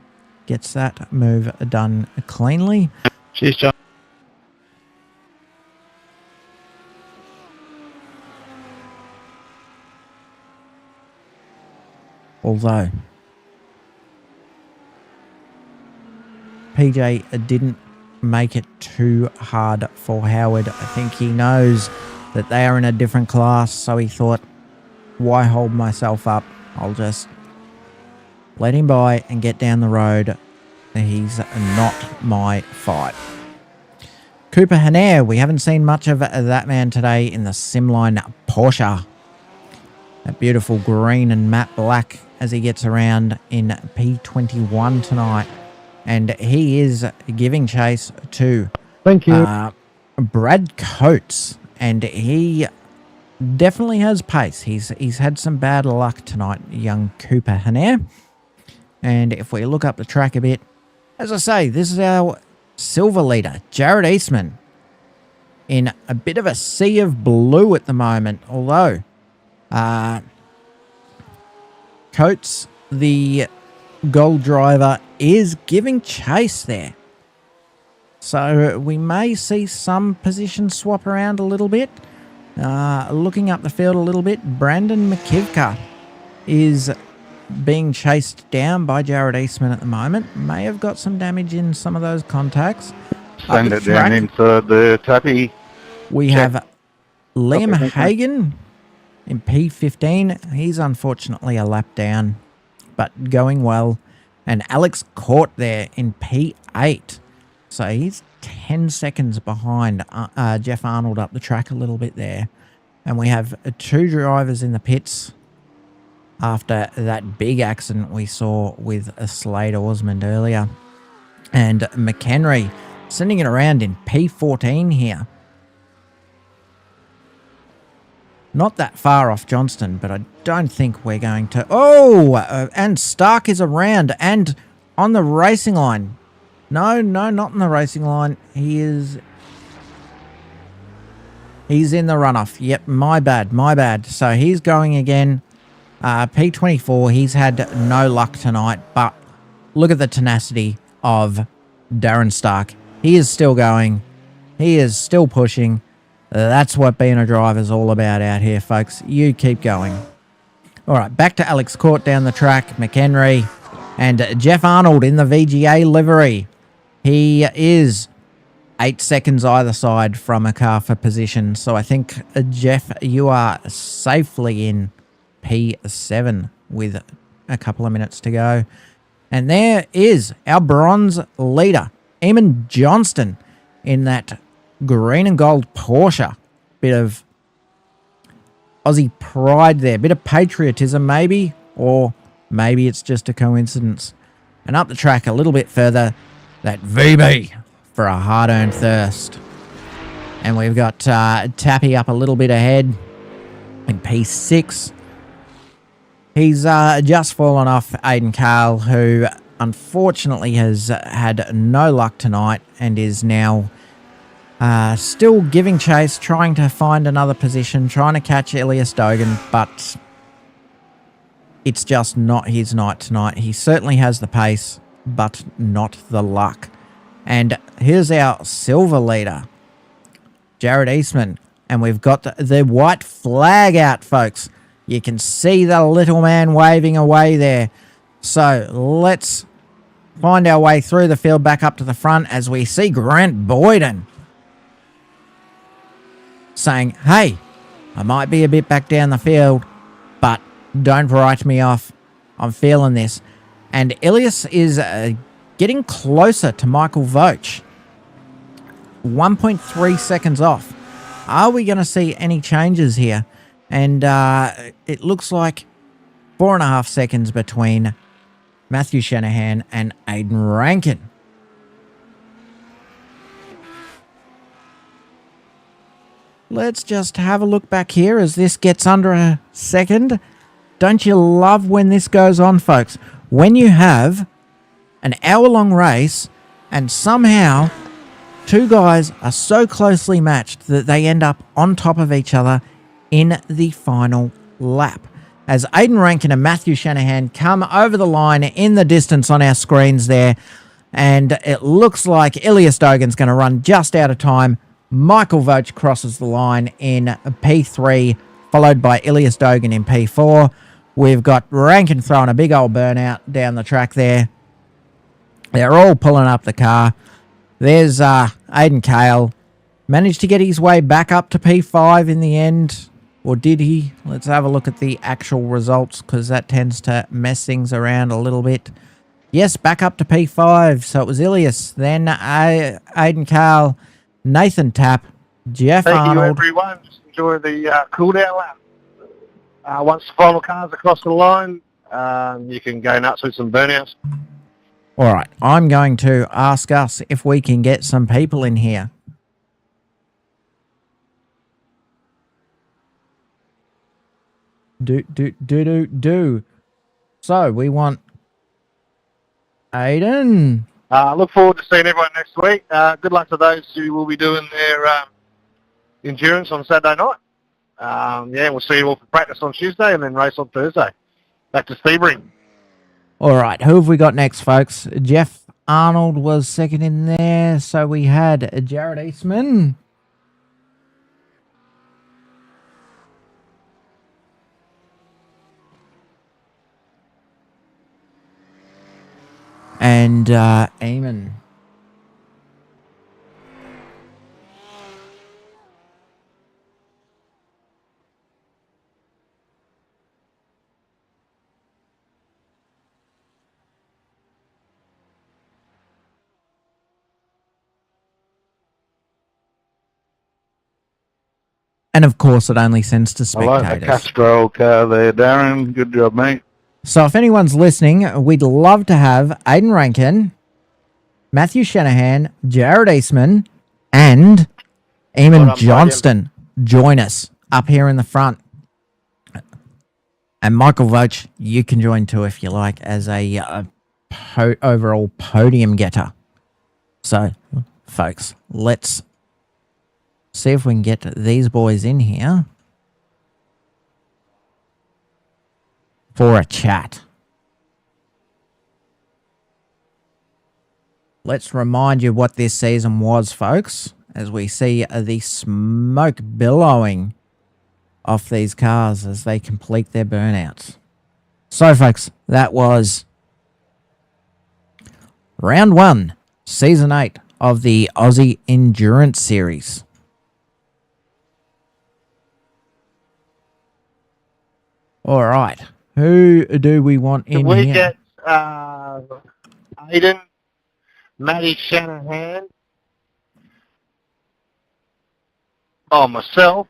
Gets that move done cleanly. Cheers, John. Although PJ didn't make it too hard for Howard. I think he knows that they are in a different class, so he thought, why hold myself up? I'll just let him by and get down the road. He's not my fight. Cooper Hanair, we haven't seen much of that man today in the Simline Porsche. That beautiful green and matte black as he gets around in P21 tonight. And he is giving chase to Thank you. Brad Coates. And he definitely has pace. He's had some bad luck tonight, young Cooper Hanair. And if we look up the track a bit, as I say, this is our silver leader, Jared Eastman, in a bit of a sea of blue at the moment. Although Coates, the gold driver, is giving chase there. So we may see some positions swap around a little bit. Looking up the field a little bit, Brandon McKivka is being chased down by Jared Eastman at the moment. May have got some damage in some of those contacts. Send it down inside the tappy. We Check. have Liam Okay, thank you. Hagen in P15. He's unfortunately a lap down, but going well. And Alex Court there in P8. So he's 10 seconds behind Jeff Arnold up the track a little bit there. And we have 2 drivers in the pits after that big accident we saw with Slade Osmond earlier. And McHenry sending it around in P14 here. Not that far off Johnston, but I don't think we're going to... Oh! And Stark is around and on the racing line. No, not on the racing line. He's in the runoff. Yep, my bad. So he's going again. P24, he's had no luck tonight, but look at the tenacity of Darren Stark. He is still going. He is still pushing. That's what being a driver is all about out here, folks. You keep going. All right, back to Alex Court down the track, McHenry, and Jeff Arnold in the VGA livery. He is 8 seconds either side from a car for position. So I think, Jeff, you are safely in P7 with a couple of minutes to go. And there is our bronze leader, Eamon Johnston, in that green and gold Porsche. Bit of Aussie pride there. Bit of patriotism maybe, or maybe it's just a coincidence. And up the track a little bit further, that VB for a hard-earned thirst. And we've got Tappy up a little bit ahead in P6. He's just fallen off Aiden Carl, who unfortunately has had no luck tonight and is now still giving chase, trying to find another position, trying to catch Elias Dogan, but it's just not his night tonight. He certainly has the pace, but not the luck. And here's our silver leader, Jared Eastman, and we've got the white flag out, folks. You can see the little man waving away there. So let's find our way through the field back up to the front as we see Grant Boyden saying, hey, I might be a bit back down the field, but don't write me off. I'm feeling this. And Ilias is getting closer to Michael Voch. 1.3 seconds off. Are we going to see any changes here? And it looks like 4.5 seconds between Matthew Shanahan and Aidan Rankin. Let's just have a look back here as this gets under a second. Don't you love when this goes on, folks? When you have an hour-long race and somehow 2 guys are so closely matched that they end up on top of each other in the final lap. As Aidan Rankin and Matthew Shanahan come over the line in the distance on our screens there, and it looks like Elias Dogan's going to run just out of time. Michael Voch crosses the line in P3, followed by Elias Dogan in P4. We've got Rankin throwing a big old burnout down the track there. They're all pulling up the car. There's Aidan Cale. Managed to get his way back up to P5 in the end. Or did he? Let's have a look at the actual results, because that tends to mess things around a little bit. Yes, back up to P5. So it was Ilias, then Aidan Cale, Nathan Tapp, Jeff Arnold. Thank you, everyone. Just enjoy the cool-down lap. Once the final car's across the line, you can go nuts with some burnouts. All right, I'm going to ask us if we can get some people in here. Do. So we want Aiden. Look forward to seeing everyone next week. Good luck to those who will be doing their endurance on Saturday night. We'll see you all for practice on Tuesday and then race on Thursday. Back to Sebring. All right, who have we got next, folks? Jeff Arnold was second in there. So we had Jared Eastman. And Eamon. And of course, it only sends to I like the spectators. Castrol car there, Darren. Good job, mate. So if anyone's listening, we'd love to have Aidan Rankin, Matthew Shanahan, Jared Eastman, and Eamon Johnston join us up here in the front. And Michael Voch, you can join too if you like as a overall podium getter. So, folks, let's see if we can get these boys in here for a chat. Let's remind you what this season was, folks, as we see the smoke billowing off these cars as they complete their burnouts. So, folks, that was round 1, season 8 of the Aussie Endurance Series. All right, who do we want in Can we here? get Aidan, Matty Shanahan, myself,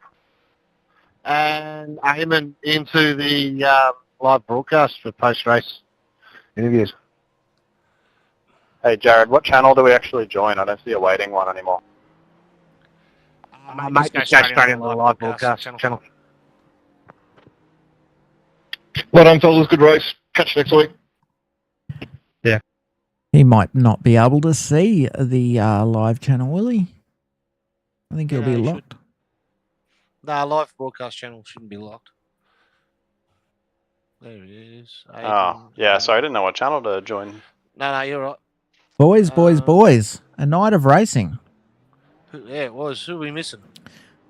and Eamon into the live broadcast for post-race interviews? Hey, Jared, what channel do we actually join? I don't see a waiting one anymore. Mate, just go straight into the live broadcast channel. Well done, fellas. Good race. Catch you next week. He might not be able to see the live channel, will he? I think he'll be he locked. No, live broadcast channel shouldn't be locked. There it is. Oh, yeah, sorry, I didn't know what channel to join. No, you're right. Boys, boys. A night of racing. Yeah, it was. Who are we missing?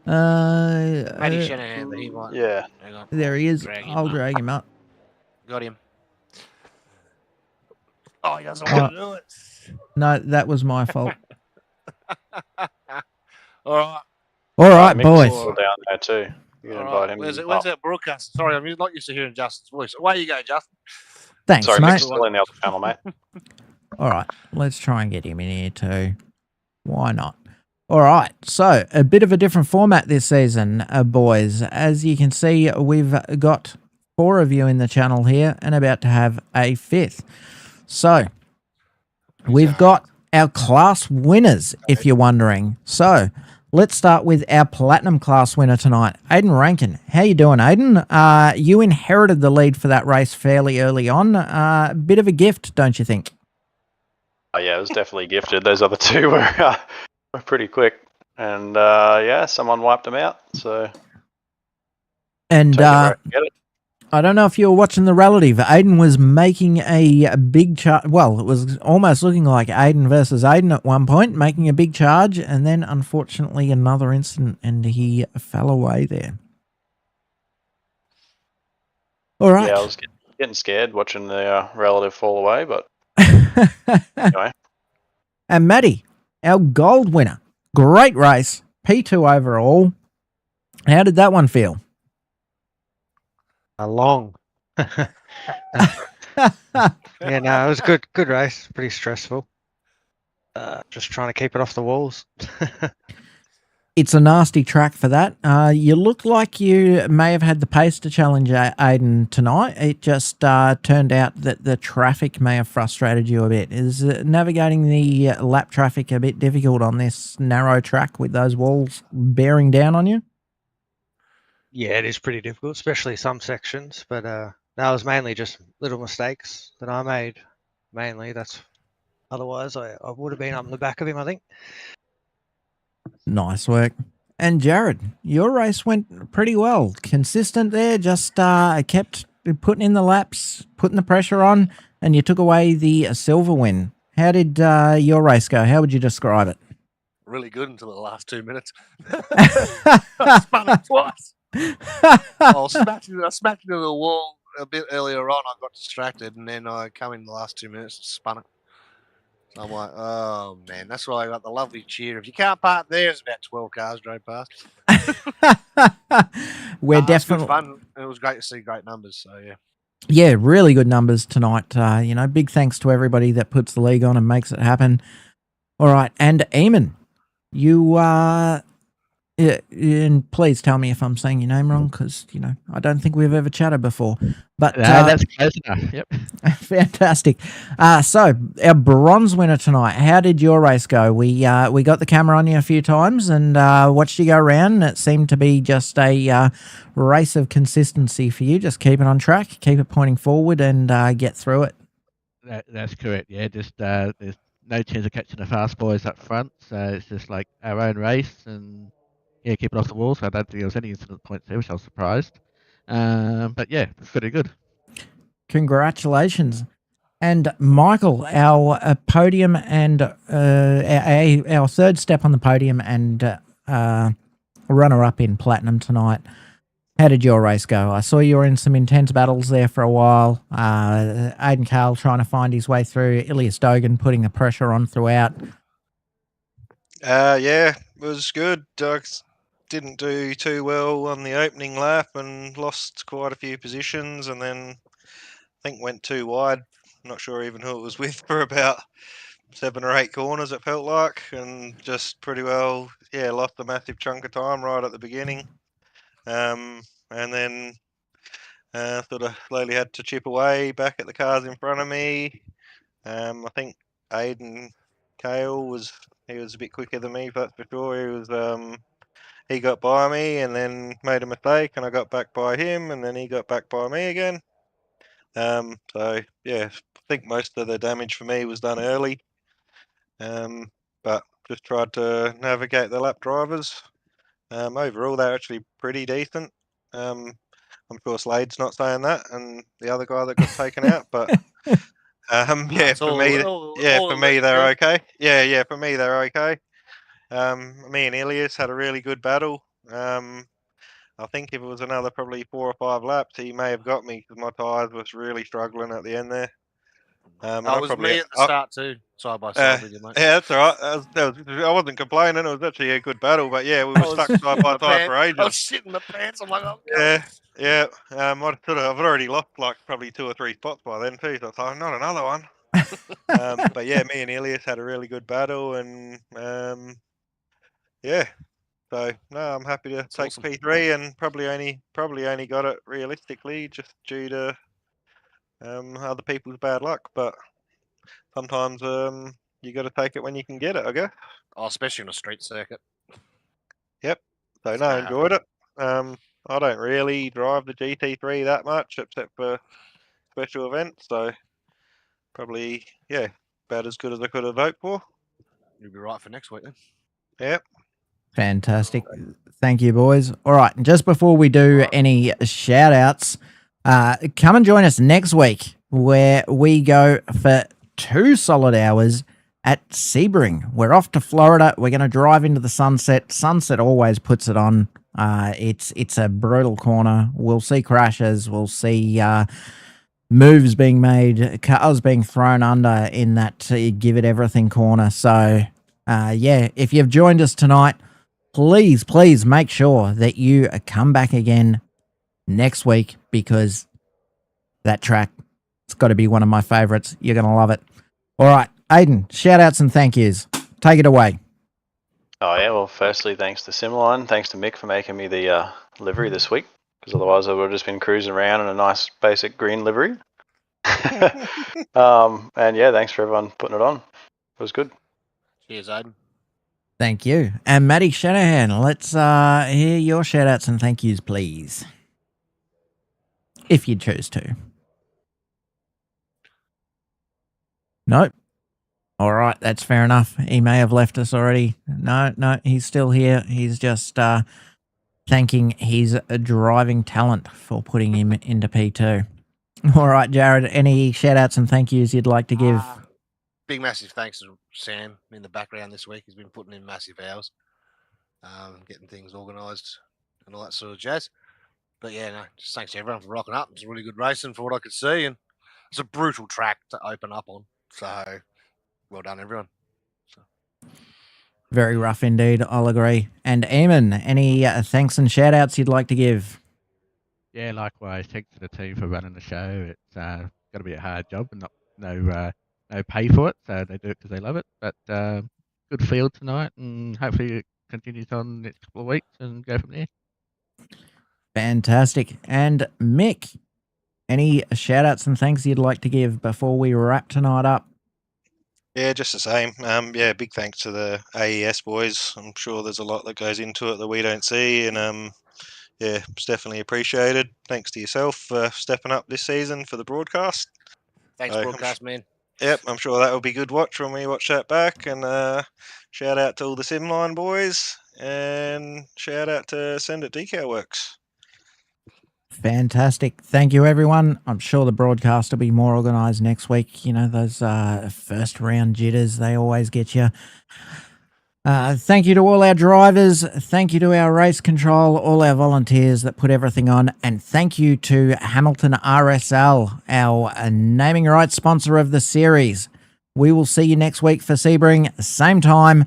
Matty Shanahan, but he might. Yeah. Hang on. There he is. Drag him I'll up. drag him up. Got him. Oh, he doesn't want to do it. No, that was my fault. All right. All right, Mick's boys. still down there too. You can All invite right. him. Where's that broadcast? Sorry, I'm not used to hearing Justin's voice. Away you go, Justin. Thanks, Sorry, mate. Mick's still in the other channel, mate. All right, let's try and get him in here too. Why not? All right, so a bit of a different format this season, boys. As you can see, we've got 4 of you in the channel here and about to have a 5th. So we've got our class winners, if you're wondering. So let's start with our Platinum class winner tonight, Aidan Rankin. How you doing, Aidan? You inherited the lead for that race fairly early on. Bit of a gift, don't you think? Oh, yeah, it was definitely gifted. Those other two were pretty quick. And, yeah, someone wiped them out, so... And take it where I can get it. I don't know if you were watching the relative. Aiden was making a big charge. Well, it was almost looking like Aiden versus Aiden at one point, making a big charge, and then unfortunately another incident, and he fell away there. All right. Yeah, I was getting scared watching the relative fall away, but anyway. And Matty, our gold winner. Great race. P2 overall. How did that one feel? Long. Yeah, no, it was good. Good race. Pretty stressful. Just trying to keep it off the walls. It's a nasty track for that. You look like you may have had the pace to challenge Aiden tonight. It just turned out that the traffic may have frustrated you a bit. Is navigating the lap traffic a bit difficult on this narrow track with those walls bearing down on you? Yeah, it is pretty difficult, especially some sections. But that was mainly just little mistakes that I made. Mainly, otherwise I would have been up in the back of him, I think. Nice work. And Jared, your race went pretty well. Consistent there, just kept putting in the laps, putting the pressure on, and you took away the silver win. how did your race go? How would you describe it? Really good until the last 2 minutes. I spun it twice. I smacked into the wall a bit earlier on. I got distracted, and then I come in the last 2 minutes and spun it. So I'm like, oh man, that's why I got the lovely cheer. If you can't park there, there's about 12 cars drove past. We're It's good definitely fun. It was great to see great numbers. So yeah. Yeah, really good numbers tonight. Big thanks to everybody that puts the league on and makes it happen. All right, and Eamon, you and please tell me if I'm saying your name wrong, because I don't think we've ever chatted before. But that's close enough. Yep. Fantastic. So our bronze winner tonight. How did your race go? We got the camera on you a few times and watched you go around. It seemed to be just a race of consistency for you. Just keep it on track, keep it pointing forward, and get through it. That's correct. Yeah, just there's no chance of catching the fast boys up front, so it's just like our own race and keep it off the wall. So I don't think there was any incident points there, which I was surprised. But yeah, it's pretty good. Congratulations. And Michael, our podium and our third step on the podium and runner-up in Platinum tonight. How did your race go? I saw you were in some intense battles there for a while. Aidan Carl trying to find his way through. Ilias Dogan putting the pressure on throughout. Yeah, it was good. Didn't do too well on the opening lap and lost quite a few positions, and then I think went too wide. Not sure even who it was with for about 7 or 8 corners, it felt like, and just pretty well, lost a massive chunk of time right at the beginning. And then sort of slowly had to chip away back at the cars in front of me. I think Aidan Cale was a bit quicker than me, that's for sure. He got by me and then made a mistake, and I got back by him, and then he got back by me again. So yeah, I think most of the damage for me was done early. But just tried to navigate the lap drivers. Overall, they're actually pretty decent. I'm sure Slade's not saying that, and the other guy that got taken out, but for me they're okay. Yeah, for me they're okay. Me and Ilias had a really good battle. I think if it was another probably 4 or 5 laps, he may have got me because my tyres was really struggling at the end there. I was me at the start too, side by side with you, mate. Yeah, that's all right. I wasn't complaining. It was actually a good battle, but yeah, we were stuck side by side for ages. I was shitting the pants. I'm like, oh, yeah. I've already lost like probably 2 or 3 spots by then too. So I thought, not another one. But yeah, me and Ilias had a really good battle, and yeah. So no, I'm happy to take awesome. P3, and probably only got it realistically just due to other people's bad luck. But sometimes you got to take it when you can get it, I guess. Oh, especially on a street circuit. Yep. So no, enjoyed it. I don't really drive the GT3 that much, except for special events. So probably about as good as I could have hoped for. You'll be right for next week then. Yep. Fantastic. Thank you, boys. All right. Just before we do any shout outs, come and join us next week where we go for 2 solid hours at Sebring. We're off to Florida. We're going to drive into the sunset. Sunset always puts it on. It's a brutal corner. We'll see crashes. We'll see moves being made, cars being thrown under in that give it everything corner. So, if you've joined us tonight, please make sure that you come back again next week, because that track, it's got to be one of my favorites. You're going to love it. All right, Aidan, shout outs and thank yous. Take it away. Oh yeah, well firstly thanks to Simline, thanks to Mick for making me the livery this week, because otherwise I would have just been cruising around in a nice basic green livery. And yeah, thanks for everyone putting it on. It was good. Cheers, Aidan. Thank you. And Matty Shanahan, let's hear your shout outs and thank yous, please. If you choose to. Nope. All right, that's fair enough. He may have left us already. No, he's still here. He's just thanking his driving talent for putting him into P2. All right, Jared, any shout outs and thank yous you'd like to give? big massive thanks to Sam in the background this week. He's been putting in massive hours, getting things organised and all that sort of jazz. But yeah, no, just thanks to everyone for rocking up. It's really good racing for what I could see, and it's a brutal track to open up on. So well done, everyone. Very rough indeed, I'll agree. And Eamon, any thanks and shout outs you'd like to give? Yeah, likewise. Thanks to the team for running the show. It's got to be a hard job and no pay for it, so they do it because they love it. But good field tonight, and hopefully it continues on the next couple of weeks and go from there. Fantastic. And Mick, any shout outs and thanks you'd like to give before we wrap tonight up? Yeah, just the same. Yeah, big thanks to the AES boys. I'm sure there's a lot that goes into it that we don't see, and yeah, it's definitely appreciated. Thanks to yourself for stepping up this season for the broadcast. Thanks, So, broadcast man. Yep, I'm sure that will be good watch when we watch that back. And shout out to all the Simline boys, and shout out to Send It Decal Works. Fantastic. Thank you, everyone. I'm sure the broadcast will be more organised next week. You know, those first round jitters, they always get you. Thank you to all our drivers. Thank you to our race control, all our volunteers that put everything on. And thank you to Hamilton RSL, our naming rights sponsor of the series. We will see you next week for Sebring, same time,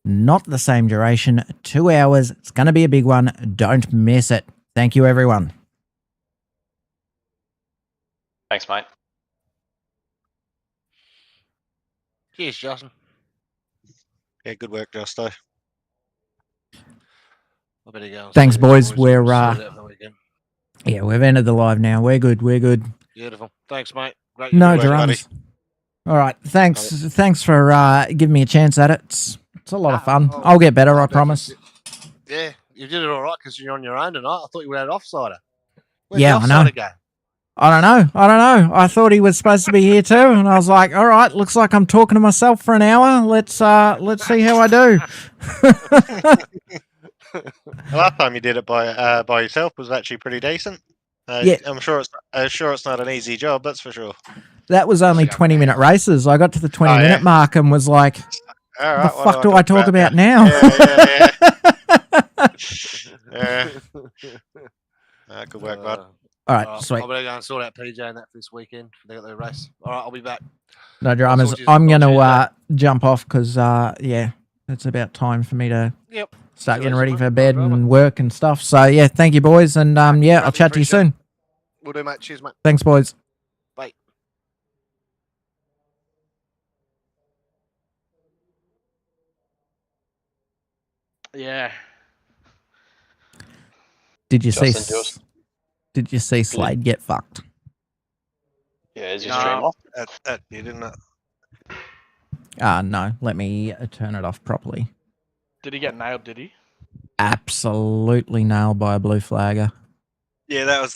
not the same duration, 2 hours. It's going to be a big one. Don't miss it. Thank you, everyone. Thanks, mate. Cheers, Justin. Yeah, good work, Justo. I better go. And Thanks, see these boys. We're sort it out for the weekend. yeah, we've ended the live now. We're good. We're good. Beautiful. Thanks, mate. Great. No Good work, buddy. dramas. All right. Thanks for giving me a chance at it. It's a lot of fun. I'll get better, I promise. Yeah, you did it all right because you're on your own tonight. I thought you were at offsider. Where'd Yeah, the I know. offsider go? I don't know. I thought he was supposed to be here too, and I was like, all right, looks like I'm talking to myself for an hour. Let's see how I do. The last time you did it by yourself was actually pretty decent. Yeah. I'm sure it's not an easy job, that's for sure. That was only 20-minute races. I got to the 20-minute mark and was like, All the right, fuck do I talk about now? Yeah. Good work, bud. All right, sweet. I'm going to go and sort out PJ and that for this weekend. They got their race. All right, I'll be back. No dramas. I'm going to jump off because, yeah, it's about time for me to start getting ready for bed and work and stuff. So, yeah, thank you, boys. And, yeah, I'll chat to you soon. We'll do, mate. Cheers, mate. Thanks, boys. Bye. Yeah. Did you Justin, see? Did you see Slade get fucked? Yeah, is your stream off? That did, didn't it? No. Let me turn it off properly. Did he get nailed, did he? Absolutely nailed by a blue flagger. Yeah, that was